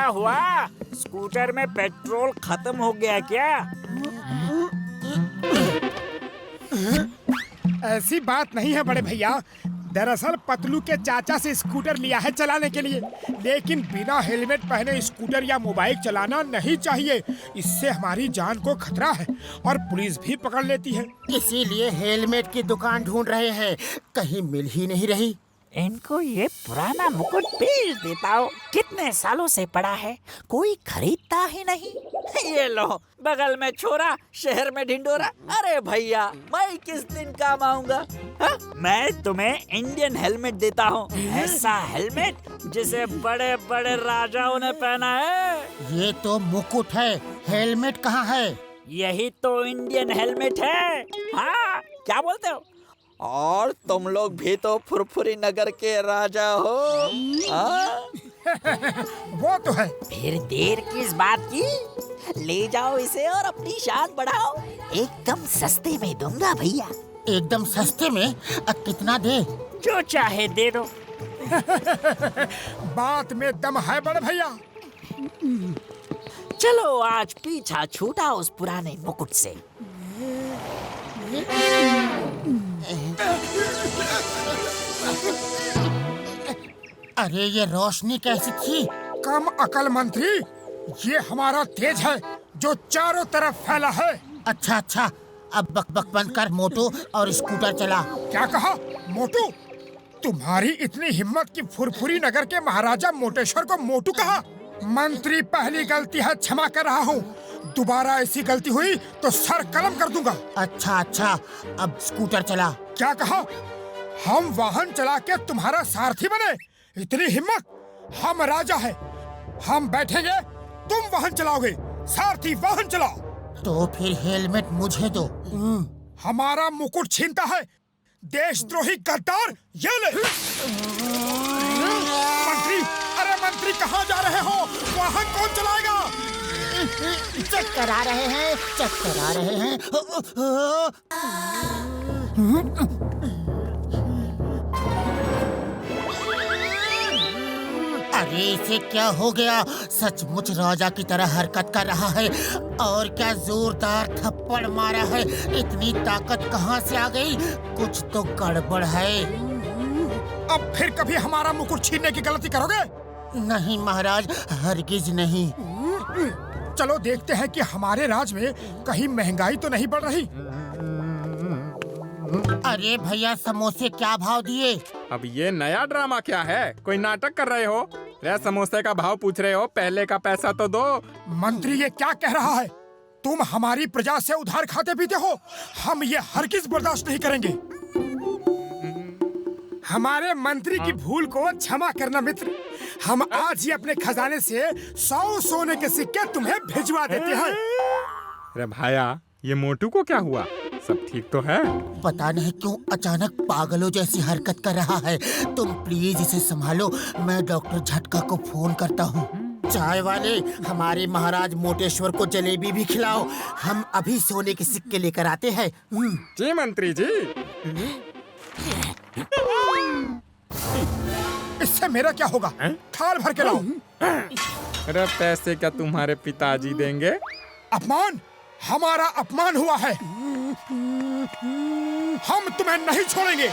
हुआ? स्कूटर में पेट्रोल खत्म हो गया क्या? ऐसी बात नहीं है बड़े भैया। दरअसल पतलू के चाचा से स्कूटर लिया है चलाने के लिए, लेकिन बिना हेलमेट पहने स्कूटर या मोबाइल चलाना नहीं चाहिए। इससे हमारी जान को खतरा है और पुलिस भी पकड़ लेती है। इसीलिए हेलमेट की दुकान ढूंढ रहे हैं, कहीं मिल ही नहीं रही। इनको ये पुराना मुकुट बेच देता हूँ। कितने सालों से पड़ा है, कोई खरीदता ही नहीं। ये लो, बगल में छोरा, शहर में ढिंडोरा। अरे भैया, मैं किस दिन काम आऊंगा? मैं तुम्हें इंडियन हेलमेट देता हूँ, ऐसा हेलमेट जिसे बड़े बड़े राजाओं ने पहना है। ये तो मुकुट है, हेलमेट कहाँ है? यही तो इंडियन हेलमेट है। हाँ, क्या बोलते हो? और तुम लोग भी तो फुरफुरी नगर के राजा हो। वो तो है। फिर देर किस बात की? ले जाओ इसे और अपनी शान बढ़ाओ। एकदम सस्ते में दूंगा भैया। एकदम सस्ते में? कितना दे? जो चाहे दे दो। बात में दम है बड़े भैया। चलो आज पीछा छूटा उस पुराने मुकुट से। अरे ये रोशनी कैसी थी? कम अकल मंत्री, ये हमारा तेज है जो चारों तरफ फैला है। अच्छा अच्छा, अब बक बक बंद कर मोटू और स्कूटर चला। क्या कहा मोटू? तुम्हारी इतनी हिम्मत कि फुरफुरी नगर के महाराजा मोटेश्वर को मोटू कहा? मंत्री, पहली गलती है, क्षमा कर रहा हूँ। दोबारा ऐसी गलती हुई तो सर कलम कर दूंगा। अच्छा अच्छा, अब स्कूटर चला। क्या कहा? हम वाहन चला के तुम्हारा सारथी बने? इतनी हिम्मत? हम राजा हैं, हम बैठेंगे, तुम वाहन चलाओगे। सारथी वाहन चलाओ। तो फिर हेलमेट मुझे दो। हमारा मुकुट छीनता है, देशद्रोही गद्दार। ये ले। मंत्री, अरे मंत्री कहाँ जा रहे हो? वाहन कौन चलाएगा? चक्कर आ रहे हैं, चक्कर आ रहे हैं। अरे इसे क्या हो गया? सचमुच राजा की तरह हरकत कर रहा है और क्या जोरदार थप्पड़ मारा है। इतनी ताकत कहाँ से आ गई? कुछ तो गड़बड़ है। अब फिर कभी हमारा मुकुट छीनने की गलती करोगे? नहीं महाराज, हरगिज नहीं। चलो देखते हैं कि हमारे राज में कहीं महंगाई तो नहीं बढ़ रही। अरे भैया, समोसे क्या भाव दिए? अब ये नया ड्रामा क्या है? कोई नाटक कर रहे हो? रे समोसे का भाव पूछ रहे हो? पहले का पैसा तो दो। मंत्री ये क्या कह रहा है? तुम हमारी प्रजा से उधार खाते पीते हो। हम ये हरगिज बर्दाश्त नहीं करेंगे। हमारे मंत्री की भूल को क्षमा करना मित्र। हम आज ही अपने खजाने से 100 सोने के सिक्के तुम्हें भिजवा देते हैं। अरे भाया, ये मोटू को क्या हुआ? सब ठीक तो है? पता नहीं क्यों अचानक पागलों जैसी हरकत कर रहा है। तुम प्लीज इसे संभालो, मैं डॉक्टर झटका को फोन करता हूँ। चाय वाले, हमारे महाराज मोटेश्वर को जलेबी भी खिलाओ। हम अभी सोने के सिक्के लेकर आते हैं। जी मंत्री जी। इससे मेरा क्या होगा? थाल भर के लाओ। अरे पैसे क्या तुम्हारे पिताजी देंगे? अपमान, हमारा अपमान हुआ है। हम तुम्हें नहीं छोड़ेंगे।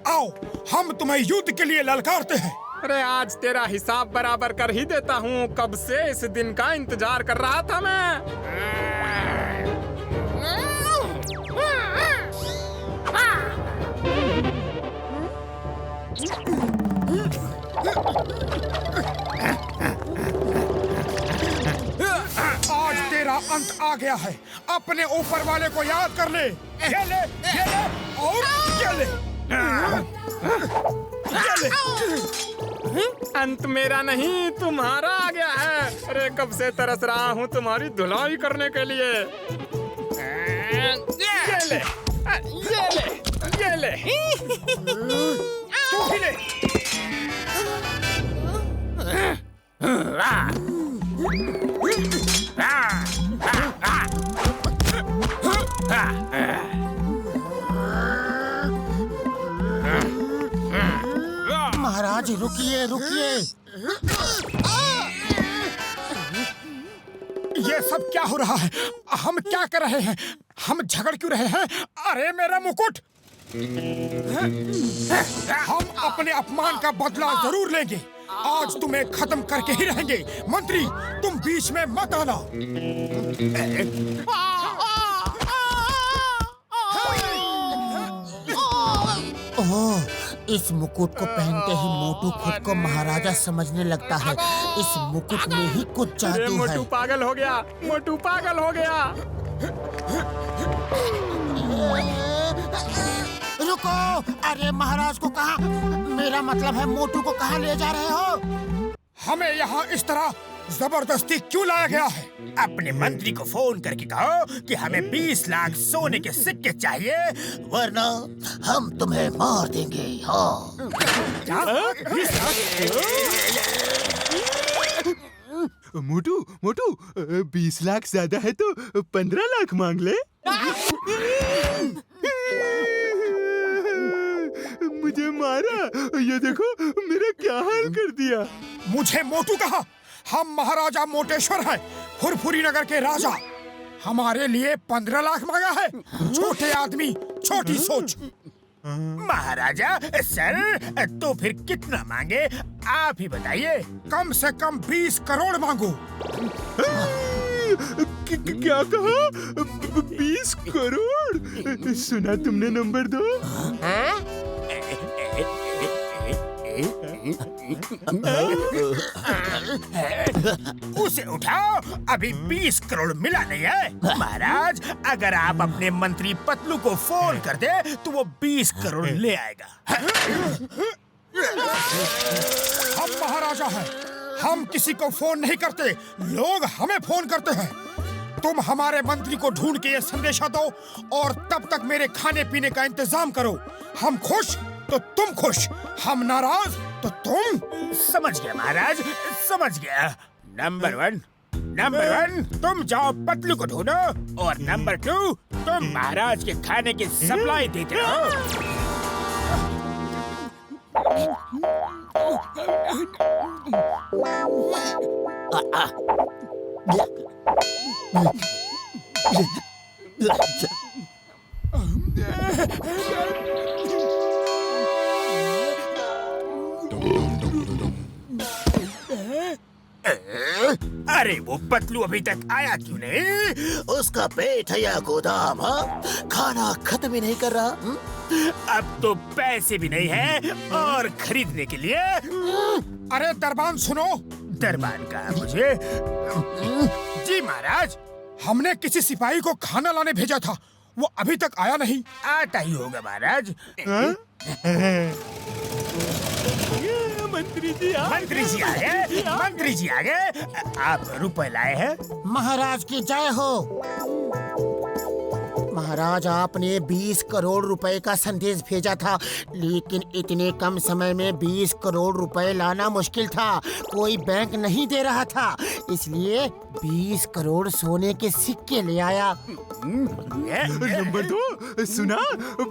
आओ, हम तुम्हें युद्ध के लिए ललकारते हैं। अरे आज तेरा हिसाब बराबर कर ही देता हूँ। कब से इस दिन का इंतजार कर रहा था मैं। आज तेरा अंत आ गया है। अपने ऊपर वाले को याद कर ले। ये ले, ये ले और ये ले। ये ले। अंत मेरा नहीं तुम्हारा आ गया है। अरे कब से तरस रहा हूँ तुम्हारी धुलाई करने के लिए। ये ले, ये ले, ये ले। तू भी ले। महाराज रुकिए रुकिए। ये सब क्या हो रहा है? हम क्या कर रहे हैं? हम झगड़ क्यों रहे हैं? अरे मेरा मुकुट! हम अपने अपमान का बदला जरूर लेंगे। आज तुम्हें खत्म करके ही रहेंगे। मंत्री, तुम बीच में मत आना। ओह, इस मुकुट को पहनते ही मोटू खुद को महाराजा समझने लगता है। इस मुकुट में ही कुछ ये जादू है। मोटू पागल हो गया, मोटू पागल हो गया। रुको! अरे महाराज को कहाँ? मेरा मतलब है मोटू को कहाँ ले जा रहे हो? हमें यहाँ इस तरह जबरदस्ती क्यों लाया गया है? अपने मंत्री को फोन करके कहो कि हमें 20 लाख सोने के सिक्के चाहिए, वरना हम तुम्हें मार देंगे। हाँ। क्या? 20 मोटू मोटू 20 लाख ज्यादा है तो 15 लाख मांग ले। मुझे मारा, ये देखो मेरा क्या हाल कर दिया। मुझे मोटू कहा? हम महाराजा मोटेश्वर हैं, फुरफुरी नगर के राजा। हमारे लिए 15 लाख मांगा है? छोटे आदमी, छोटी सोच। महाराजा सर, तो फिर कितना मांगे आप ही बताइए। कम से कम 20 करोड़ मांगो। क्या कहा? 20 करोड़? सुना तुमने नंबर 2? उसे उठाओ, अभी 20 करोड़ मिला नहीं है। महाराज, अगर आप अपने मंत्री पतलू को फोन कर दे तो वो 20 करोड़ ले आएगा। हम महाराजा हैं, हम किसी को फोन नहीं करते, लोग हमें फोन करते हैं। तुम हमारे मंत्री को ढूंढ के ये संदेशा दो और तब तक मेरे खाने पीने का इंतजाम करो। हम खुश तो तुम खुश, हम नाराज तो तुम। समझ गया महाराज, समझ गया। नंबर 1 तुम जाओ पतलू को ढूंढो और नंबर 2 तुम महाराज के खाने की सप्लाई देते रहो। अरे वो पतलू अभी तक आया क्यों नहीं? उसका पेट है या गोदाम? हाँ? खाना खत्म ही नहीं कर रहा। अब तो पैसे भी नहीं है और खरीदने के लिए। अरे दरबान सुनो। दरबान कहा मुझे? जी महाराज, हमने किसी सिपाही को खाना लाने भेजा था, वो अभी तक आया नहीं। आता ही होगा महाराज। मंत्री जी मंत्री जी आ गए। आप रुपए लाए हैं? महाराज की जय हो। महाराज, आपने 20 करोड़ रुपए का संदेश भेजा था, लेकिन इतने कम समय में 20 करोड़ रुपए लाना मुश्किल था। कोई बैंक नहीं दे रहा था, इसलिए 20 करोड़ सोने के सिक्के ले आया। नंबर 2 सुना?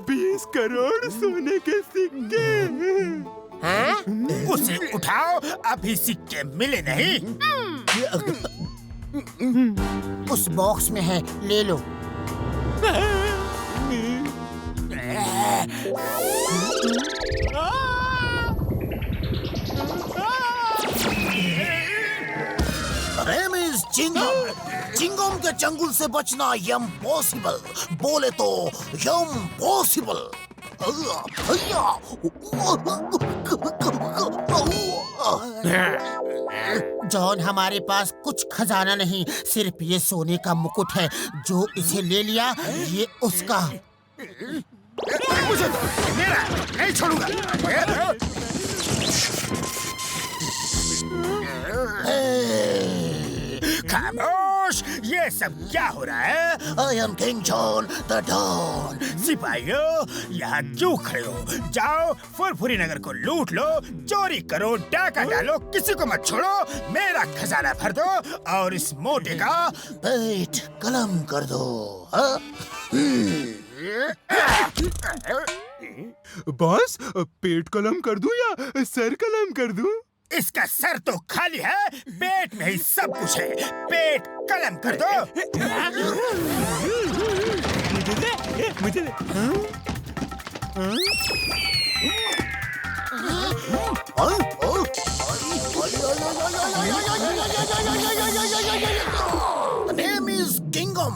20 करोड़ सोने के सिक्के। उसे उठाओ, अभी सिक्के मिले नहीं। उस बॉक्स में है, ले लो। चिंगम के चंगुल से बचना इम्पॉसिबल, बोले तो इम्पॉसिबल। जॉन, हमारे पास कुछ खजाना नहीं, सिर्फ ये सोने का मुकुट है। जो इसे ले लिया, ये उसका। मुझे दो, मेरा नहीं छोड़ूंगा। खामोश, ये सब क्या हो रहा है? I am King John the Don। सिपाहियों, यहाँ क्यों खड़े हो? जाओ फुरफुरी नगर को लूट लो, चोरी करो, डाका डालो, किसी को मत छोड़ो। मेरा खजाना भर दो और इस मोटे का पेट कलम कर दो। हाँ? बॉस, पेट कलम कर दूं या सर कलम कर दूं? इसका सर तो खाली है, पेट में ही सब कुछ है। पेट कलम कर दो। मुझे दे। नेम इज किंगम,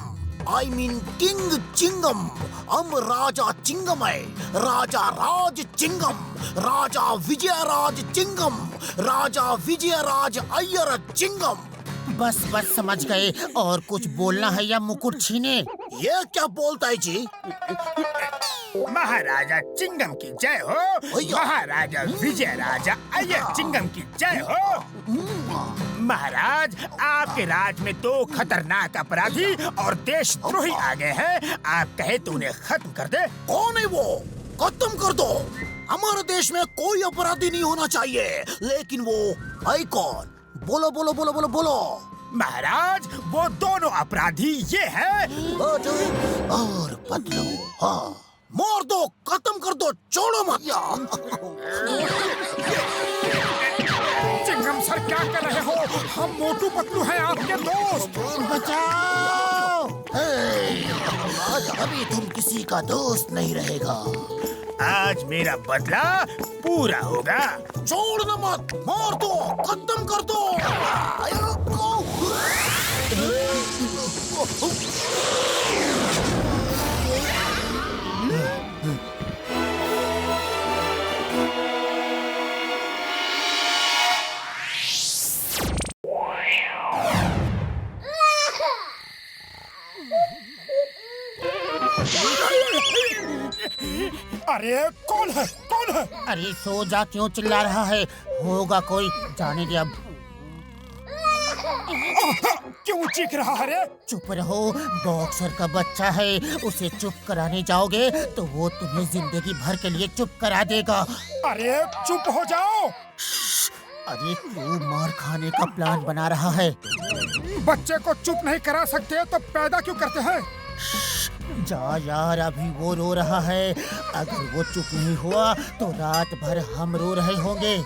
आई मीन किंग चिंगम। हम राजा चिंगम है, राजा राज चिंगम, राजा विजयराज चिंगम, राजा विजयराज अय्यर चिंगम। बस बस समझ गए। और कुछ बोलना है या मुकुट छीने? ये क्या बोलता है जी? महाराजा चिंगम की जय हो। महाराजा विजयराजा अय्यर चिंगम की जय हो। महाराज, आपके राज में 2 खतरनाक अपराधी और देशद्रोही आ गए हैं। आप कहे तो उन्हें खत्म कर दे। कौन है वो? खत्म कर दो। हमारे देश में कोई अपराधी नहीं होना चाहिए, लेकिन वो है कौन? बोलो बोलो बोलो बोलो बोलो। महाराज, वो दोनों अपराधी ये हैं। मोटू और पतलू। हाँ, मार दो, खत्म कर दो, छोड़ो मत। चिंगम सर, क्या कर रहे हो? हम मोटू पतलू हैं, आपके दोस्त। बचाओ! आज अभी तुम किसी का दोस्त नहीं रहेगा। आज मेरा बदला पूरा होगा। छोड़ना मत, मार दो, खत्म कर दो। अरे कौन है? कौन है? अरे सो जा, क्यों चिल्ला रहा है? होगा कोई, जाने दे अब। क्यों चीख रहा है रे? चुप रहो, बॉक्सर का बच्चा है। उसे चुप कराने जाओगे तो वो तुम्हें जिंदगी भर के लिए चुप करा देगा। अरे चुप हो जाओ। अरे तू मार खाने का प्लान बना रहा है। बच्चे को चुप नहीं करा सकते तो पैदा क्यों करते हैं? जा यार, अभी वो रो रहा है। अगर वो चुप नहीं हुआ तो रात भर हम रो रहे होंगे।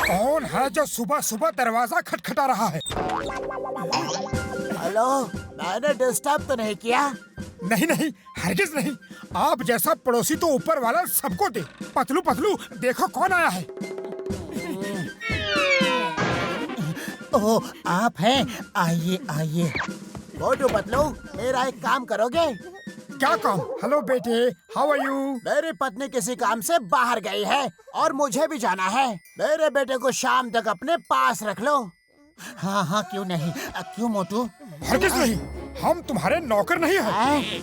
कौन है जो सुबह सुबह दरवाजा खटखटा रहा है? हेलो, मैंने डिस्टर्ब तो नहीं किया? नहीं नहीं, हरगिज नहीं। आप जैसा पड़ोसी तो ऊपर वाला सबको दे। पतलू पतलू, देखो कौन आया है। ओह, आप हैं? आइए आइए। मोटू पतलू, मेरा एक काम करोगे? क्या काम? हेलो बेटे, हाउ आर यू? मेरी पत्नी किसी काम से बाहर गई है और मुझे भी जाना है। मेरे बेटे को शाम तक अपने पास रख लो। हाँ हाँ, क्यों नहीं। क्यों मोटू? हरगिज नहीं, हम तुम्हारे नौकर नहीं हैं।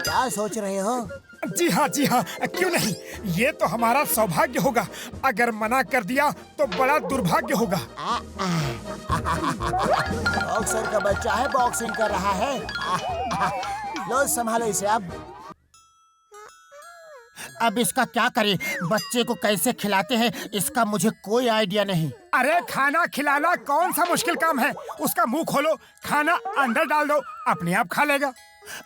क्या सोच रहे हो? जी हाँ जी हाँ, क्यों नहीं। ये तो हमारा सौभाग्य होगा। अगर मना कर दिया तो बड़ा दुर्भाग्य होगा। बॉक्सर का बच्चा है, बॉक्सिंग कर रहा है। लो संभालो इसे। अब इसका क्या करें? बच्चे को कैसे खिलाते हैं इसका मुझे कोई आइडिया नहीं। अरे खाना खिलाना कौन सा मुश्किल काम है? उसका मुंह खोलो, खाना अंदर डाल दो, अपने आप खा लेगा।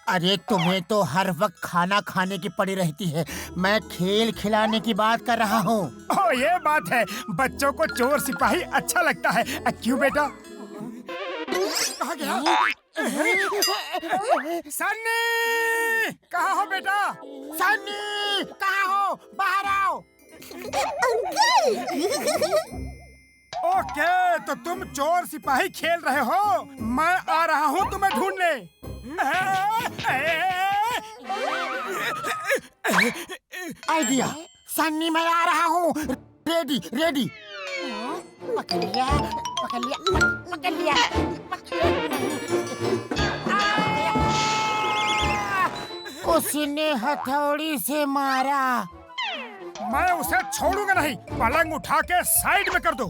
अरे तुम्हें तो हर वक्त खाना खाने की पड़ी रहती है। मैं खेल खिलाने की बात कर रहा हूँ। ओ, ये बात है। बच्चों को चोर सिपाही अच्छा लगता है। क्यों बेटा? कहाँ गया? सन्नी, कहाँ हो बेटा? सन्नी, कहाँ हो? बाहर आओ। ओके, तो तुम चोर सिपाही खेल रहे हो। मैं आ रहा हूँ तुम्हें ढूंढने। आइडिया। सन्नी, मैं आ रहा हूँ। Ready ready. पकड़ लिया, पकड़ लिया, पकड़ लिया, उसने हथौड़ी से मारा। मैं उसे छोड़ूंगा नहीं। पलंग उठा के साइड में कर दो।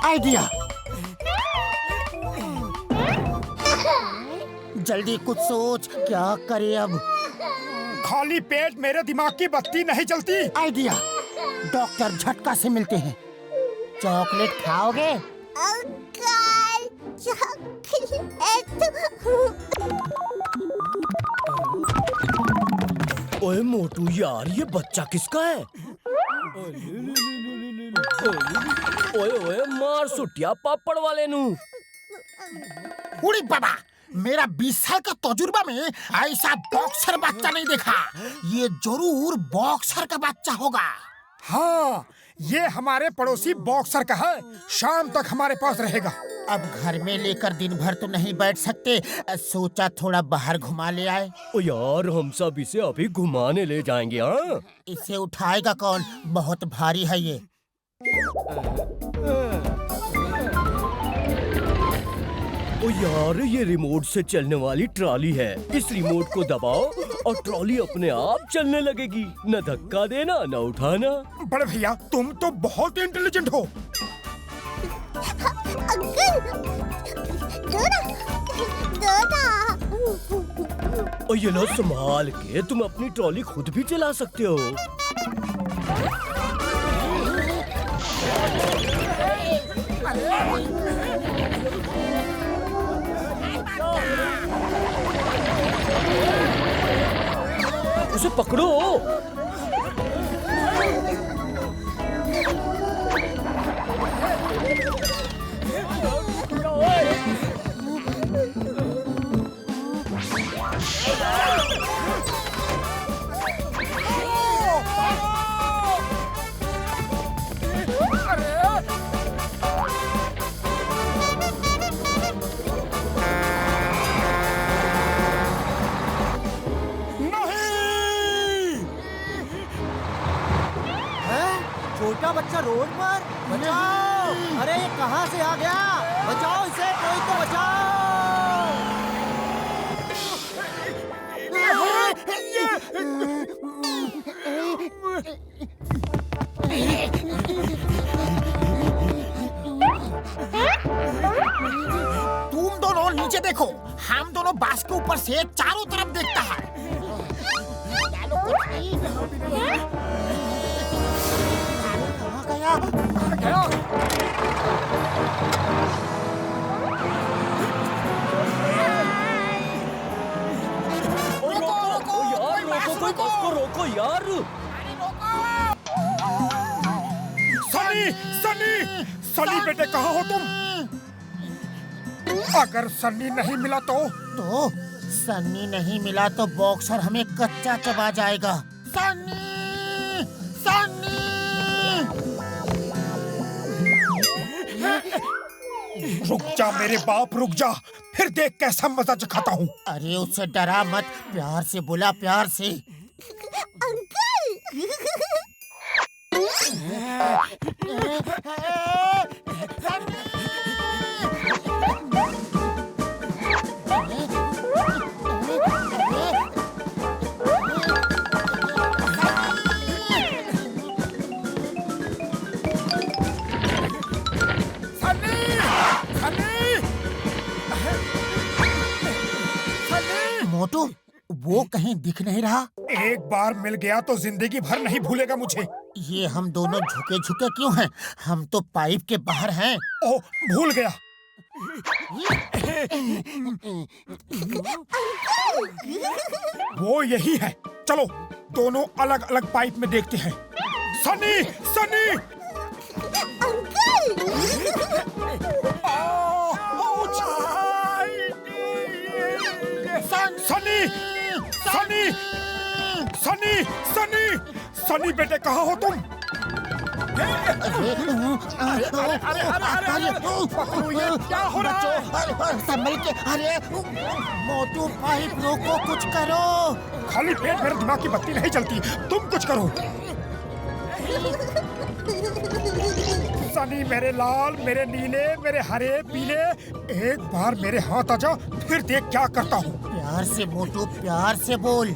आइडिया। जल्दी कुछ सोच, क्या करे अब? खाली पेट मेरे दिमाग की बत्ती नहीं जलती। आइडिया, डॉक्टर झटका से मिलते हैं। चॉकलेट खाओगे? Uncle chocolate. ओए मोटू यार, ये बच्चा किसका है? ओए ओए मार सुटिया पापड़ वाले नू। उड़ी बाबा, मेरा 20 साल का तजुर्बा में ऐसा बॉक्सर बच्चा नहीं देखा। ये जरूर बॉक्सर का बच्चा होगा। हाँ, ये हमारे पड़ोसी बॉक्सर का है। शाम तक हमारे पास रहेगा। अब घर में लेकर दिन भर तो नहीं बैठ सकते, सोचा थोड़ा बाहर घुमा ले आए। ओ यार, हम सब इसे अभी घुमाने ले जाएंगे। हाँ, इसे उठाएगा कौन? बहुत भारी है ये। ओ यार, ये रिमोट से चलने वाली ट्रॉली है। इस रिमोट को दबाओ और ट्रॉली अपने आप चलने लगेगी। न धक्का देना न उठाना। बड़े भैया, तुम तो बहुत इंटेलिजेंट हो। अंकल दो ना। ओ ये लो, संभाल के, तुम अपनी ट्रॉली खुद भी चला सकते हो। उसे पकड़ो। छोटा बच्चा रोड पर, बचाओ! अरे ये कहाँ से आ गया? बचाओ इसे, कोई तो बचाओ! तुम दोनों नीचे देखो, हम दोनों बास के ऊपर से चारों तरफ देखता है। कोई बस को रोको यार। सनी, सनी, सनी बेटे, कहाँ हो तुम? अगर सन्नी नहीं मिला तो सन्नी नहीं मिला तो बॉक्सर हमें कच्चा चबा जाएगा। सन्नी, सन्नी! रुक जा मेरे बाप, रुक जा, फिर देख कैसा मजा चखाता हूँ। अरे उससे डरा मत, प्यार से बोला, प्यार से। मोटू, वो कहीं दिख नहीं रहा। एक बार मिल गया तो जिंदगी भर नहीं भूलेगा मुझे। ये हम दोनों झुके झुके क्यों हैं? हम तो पाइप के बाहर हैं। ओह, भूल गया। वो यही है। चलो दोनों अलग अलग पाइप में देखते हैं। सनी, सनी! सनी, सनी, सनी, सनी, सनी बेटे, कहाँ हो तुम? पकड़ो, ये क्या हो रहा है? संभल के! अरे मोटू, पाइप रोको, कुछ करो। खाली पेट मेरे दिमाग की बत्ती नहीं चलती, तुम कुछ करो। सनी मेरे लाल, मेरे नीले, मेरे हरे, पीले, एक बार मेरे हाथ आ जा, फिर देख क्या करता हूँ। प्यार से मोटू, प्यार से बोल।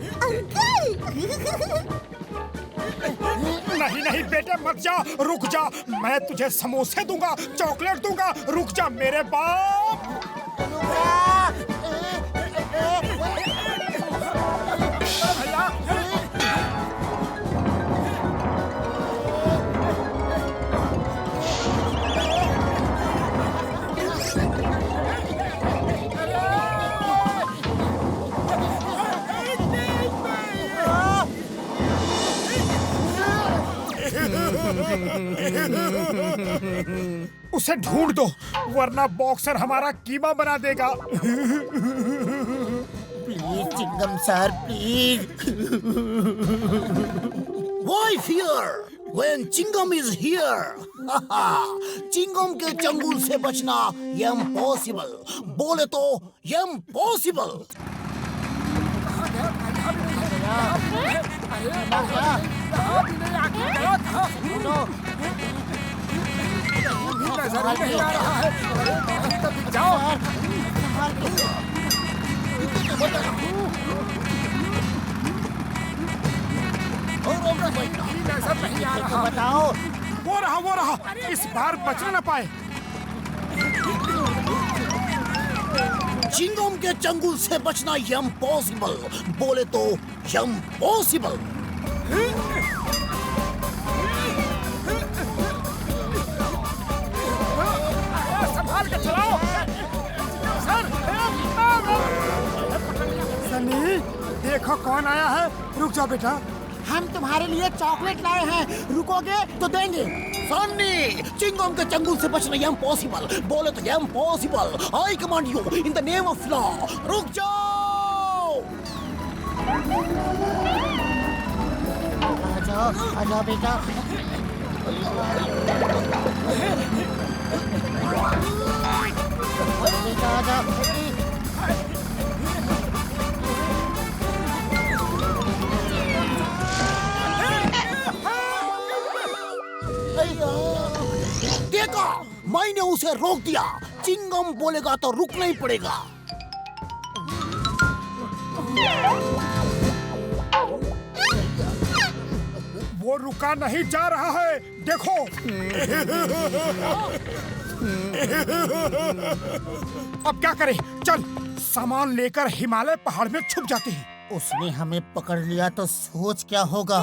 नहीं नहीं बेटे, मत जा, रुक जा, मैं तुझे समोसे दूंगा, चॉकलेट दूंगा, रुक जा मेरे बाप। भैया उसे ढूंढ दो, वरना बॉक्सर हमारा कीमा बना देगा। Please Chingam sir, please. Why fear when Chingam is here? Chingam के चंगुल से बचना इम्पॉसिबल, बोले तो इम्पॉसिबल। बताओ। वो रहा, इस बार बचना न पाए। चिंगम के चंगुल से बचना इम्पॉसिबल, बोले तो इम्पॉसिबल। संभाल के चलाओ सर। सनी, देखो कौन आया है। रुक जाओ बेटा, हम तुम्हारे लिए चॉकलेट लाए हैं, रुकोगे तो देंगे। सन्नी, चिंगम के चंगुल से बचना इम्पॉसिबल, बोले तो impossible. I command you in the name of law, रुक जाओ। आ जाओ बेटा। बेटा आ जाओ। देखा, मैंने उसे रोक दिया। चिंगम बोलेगा तो रुकना ही पड़ेगा। वो रुका नहीं जा रहा है, देखो। अब क्या करें? चल, सामान लेकर हिमालय पहाड़ में छुप जाते हैं। उसने हमें पकड़ लिया तो सोच क्या होगा।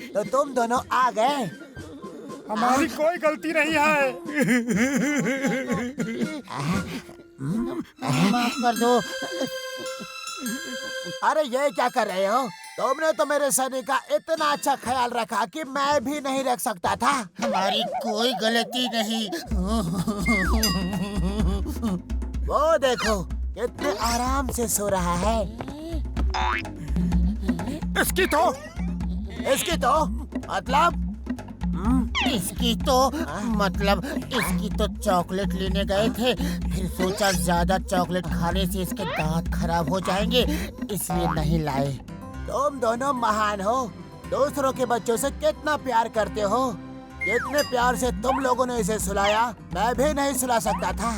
तो तुम दोनों आ गए। हमारी कोई गलती नहीं है। माफ कर दो। अरे ये क्या कर रहे हो? तुमने तो मेरे सनी का इतना अच्छा ख्याल रखा कि मैं भी नहीं रख सकता था। हमारी कोई गलती नहीं। वो देखो कितने आराम से सो रहा है। इसकी तो इसकी तो चॉकलेट लेने गए थे, फिर सोचा ज्यादा चॉकलेट खाने से इसके दांत खराब हो जाएंगे, इसलिए नहीं लाए। तुम दोनों महान हो, दूसरों के बच्चों से कितना प्यार करते हो। कितने प्यार से तुम लोगों ने इसे सुलाया, मैं भी नहीं सुला सकता था।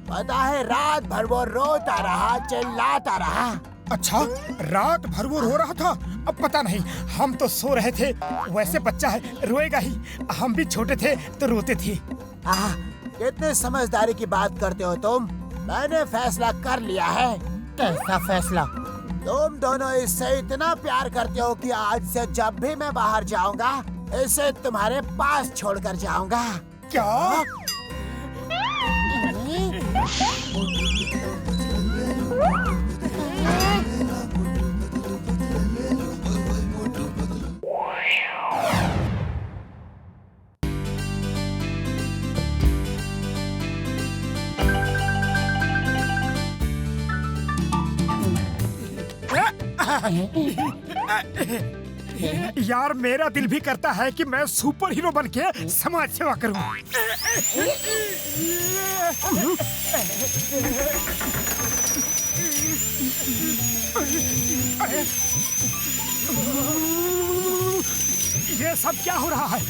पता है, रात भर वो रोता रहा, चिल्लाता रहा। अच्छा, रात भर वो रो रहा था? अब पता नहीं, हम तो सो रहे थे। वैसे बच्चा है, रोएगा ही। हम भी छोटे थे तो रोते थे। कितने समझदारी की बात करते हो तुम। मैंने फैसला कर लिया है। कैसा फैसला? तुम दोनों इससे इतना प्यार करते हो कि आज से जब भी मैं बाहर जाऊंगा, इसे तुम्हारे पास छोड़कर जाऊंगा। क्या? यार, मेरा दिल भी करता है कि मैं सुपर हीरो बन के समाज सेवा करूं। ये सब क्या हो रहा है?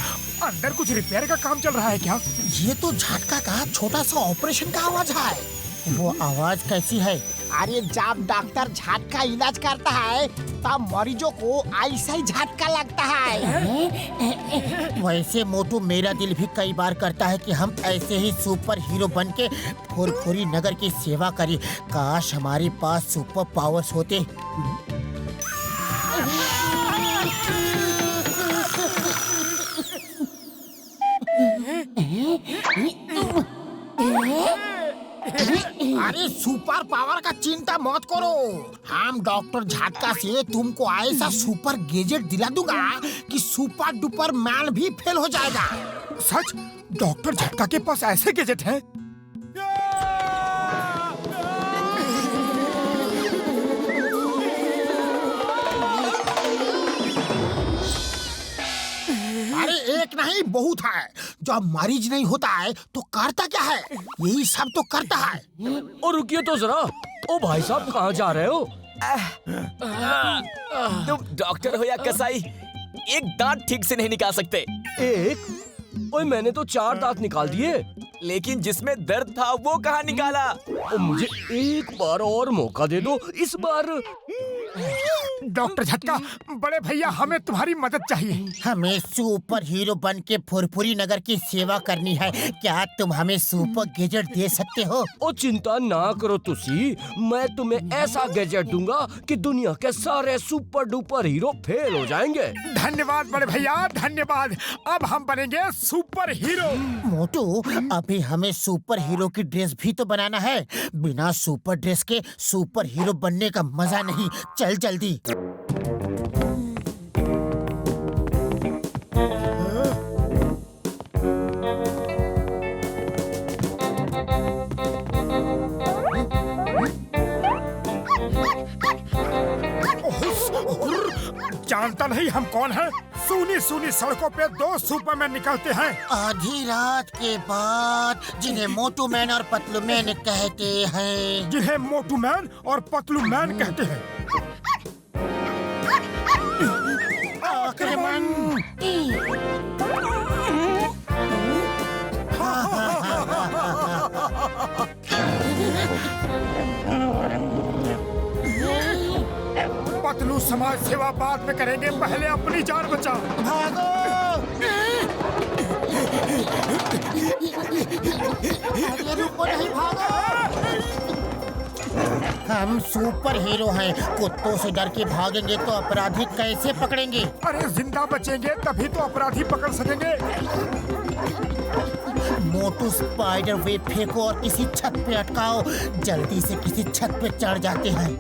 अंदर कुछ रिपेयर का काम चल रहा है क्या? ये तो झटका का छोटा सा ऑपरेशन का आवाज है। वो आवाज कैसी है? अरे जब डॉक्टर झटका इलाज करता है तब मरीजों को ऐसा ही झटका लगता है। वैसे मोटू, मेरा दिल भी कई बार करता है कि हम ऐसे ही सुपर हीरो बन के फुरफुरी नगर की सेवा करें। काश हमारे पास सुपर पावर्स होते। अरे सुपर पावर का चिंता मत करो, हम डॉक्टर झटका से तुमको ऐसा सुपर गैजेट दिला दूंगा कि सुपर डुपर मैन भी फेल हो जाएगा। सच? डॉक्टर झटका के पास ऐसे गैजेट हैं? अरे एक नहीं बहुत है। जब मरीज नहीं होता है तो करता क्या है, यही सब तो करता है। और रुकिए तो जरा, ओ भाई साहब कहाँ जा रहे हो? तुम डॉक्टर हो या कसाई, एक दांत ठीक से नहीं निकाल सकते। एक? ओए मैंने तो 4 दांत निकाल दिए। लेकिन जिसमें दर्द था वो कहाँ निकाला? ओ मुझे एक बार और मौका दे दो, इस बार। डॉक्टर झटका, बड़े भैया हमें तुम्हारी मदद चाहिए। हमें सुपर हीरो बन के फुरफुरी नगर की सेवा करनी है, क्या तुम हमें सुपर गैजेट दे सकते हो? ओ चिंता ना करो तुसी, मैं तुम्हें ऐसा गैजेट दूंगा कि दुनिया के सारे सुपर डुपर हीरो फेल हो जाएंगे। धन्यवाद बड़े भैया, धन्यवाद। अब हम बनेंगे सुपर हीरो। मोटू, अभी हमें सुपर हीरो की ड्रेस भी तो बनाना है। बिना सुपर ड्रेस के सुपर हीरो बनने का मजा नहीं। चल जल्दी। जानता नहीं हम कौन हैं? सूनी सूनी सड़कों पे 2 सुपरमैन निकलते हैं। आधी रात के बाद जिन्हें मोटू मैन और पतलू मैन कहते हैं। जिन्हें मोटू मैन और पतलू मैन कहते हैं। आक्रमण! पतलू समाज सेवा बाद में करेंगे, पहले अपनी जान बचाओ। भागो! अरे रुको नहीं, भागो! हम सुपर हीरो हैं, कुत्तों से डर के भागेंगे तो अपराधी कैसे पकड़ेंगे? अरे जिंदा बचेंगे तभी तो अपराधी पकड़ सकेंगे। मोटू स्पाइडर वेब फेंको और किसी छत पे अटकाओ। जल्दी से किसी छत पे चढ़ जाते हैं।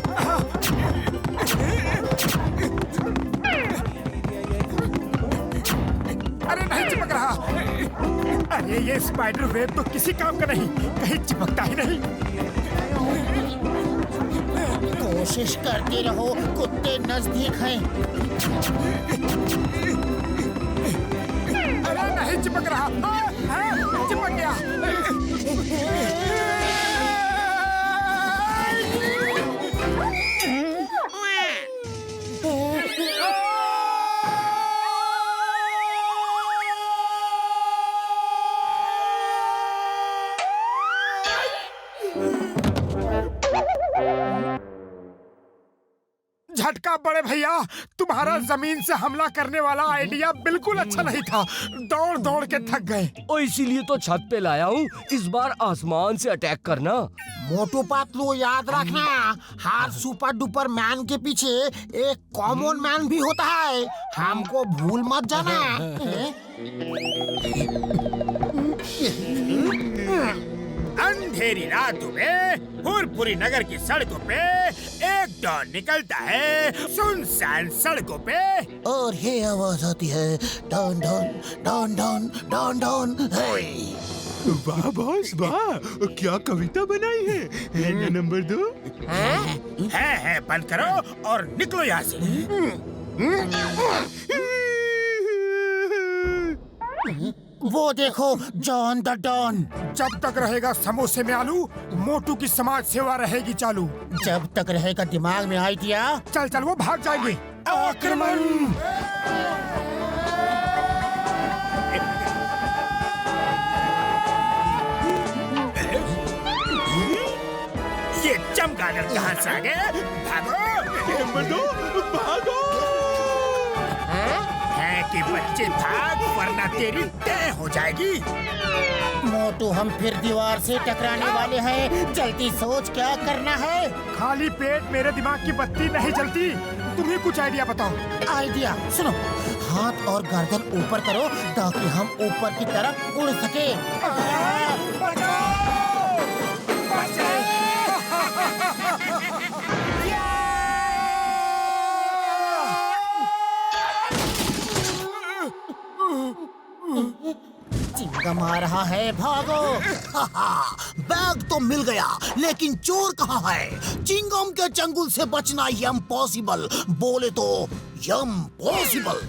अरे नहीं चिपक रहा। अरे ये स्पाइडर वेब तो किसी काम का नहीं, कहीं चिपकता ही नहीं। कोशिश करते रहो, कुत्ते नजदीक हैं। अरे नहीं चिपक रहा। चिपक गया। झटका बड़े भैया, तुम्हारा जमीन से हमला करने वाला आइडिया बिल्कुल अच्छा नहीं था। दौड़ दौड़ के थक गए। ओ इसीलिए तो छत पे लाया हूँ, इस बार आसमान से अटैक करना। मोटू पतलू याद रखना, हर सुपर डुपर मैन के पीछे एक कॉमन मैन भी होता है, हमको भूल मत जाना। अंधेरी रातों में फुरफुरी नगर की सड़कों पे एक डॉन निकलता है, सुनसान सड़कों पे। और ये आवाज आती है, Don Don Don Don Don Don. वाह बॉस वाह, क्या कविता बनाई है ना नंबर 2? है बंद करो और निकलो यहाँ से। वो देखो, जॉन द डॉन। जब तक रहेगा समोसे में आलू, मोटू की समाज सेवा रहेगी चालू। जब तक रहेगा दिमाग में आइडिया, चल चल वो भाग जाएंगे। आक्रमण! ये चमगादड़ कहाँ से आ गए? भागो! नंबर 2 भागो! है कि बच्चे भाग, वरना तेरी तय हो जाएगी। मोटू हम फिर दीवार से टकराने वाले हैं, जल्दी सोच क्या करना है। खाली पेट मेरे दिमाग की बत्ती नहीं जलती। तुम ही कुछ आइडिया बताओ। आइडिया सुनो, हाथ और गर्दन ऊपर करो ताकि हम ऊपर की तरफ उड़ सके। बचाओ! बचाओ! चिंगम आ रहा है, भागो। बैग तो मिल गया, लेकिन चोर कहाँ है? चिंगम के चंगुल से बचना इम्पॉसिबल, बोले तो इम्पॉसिबल।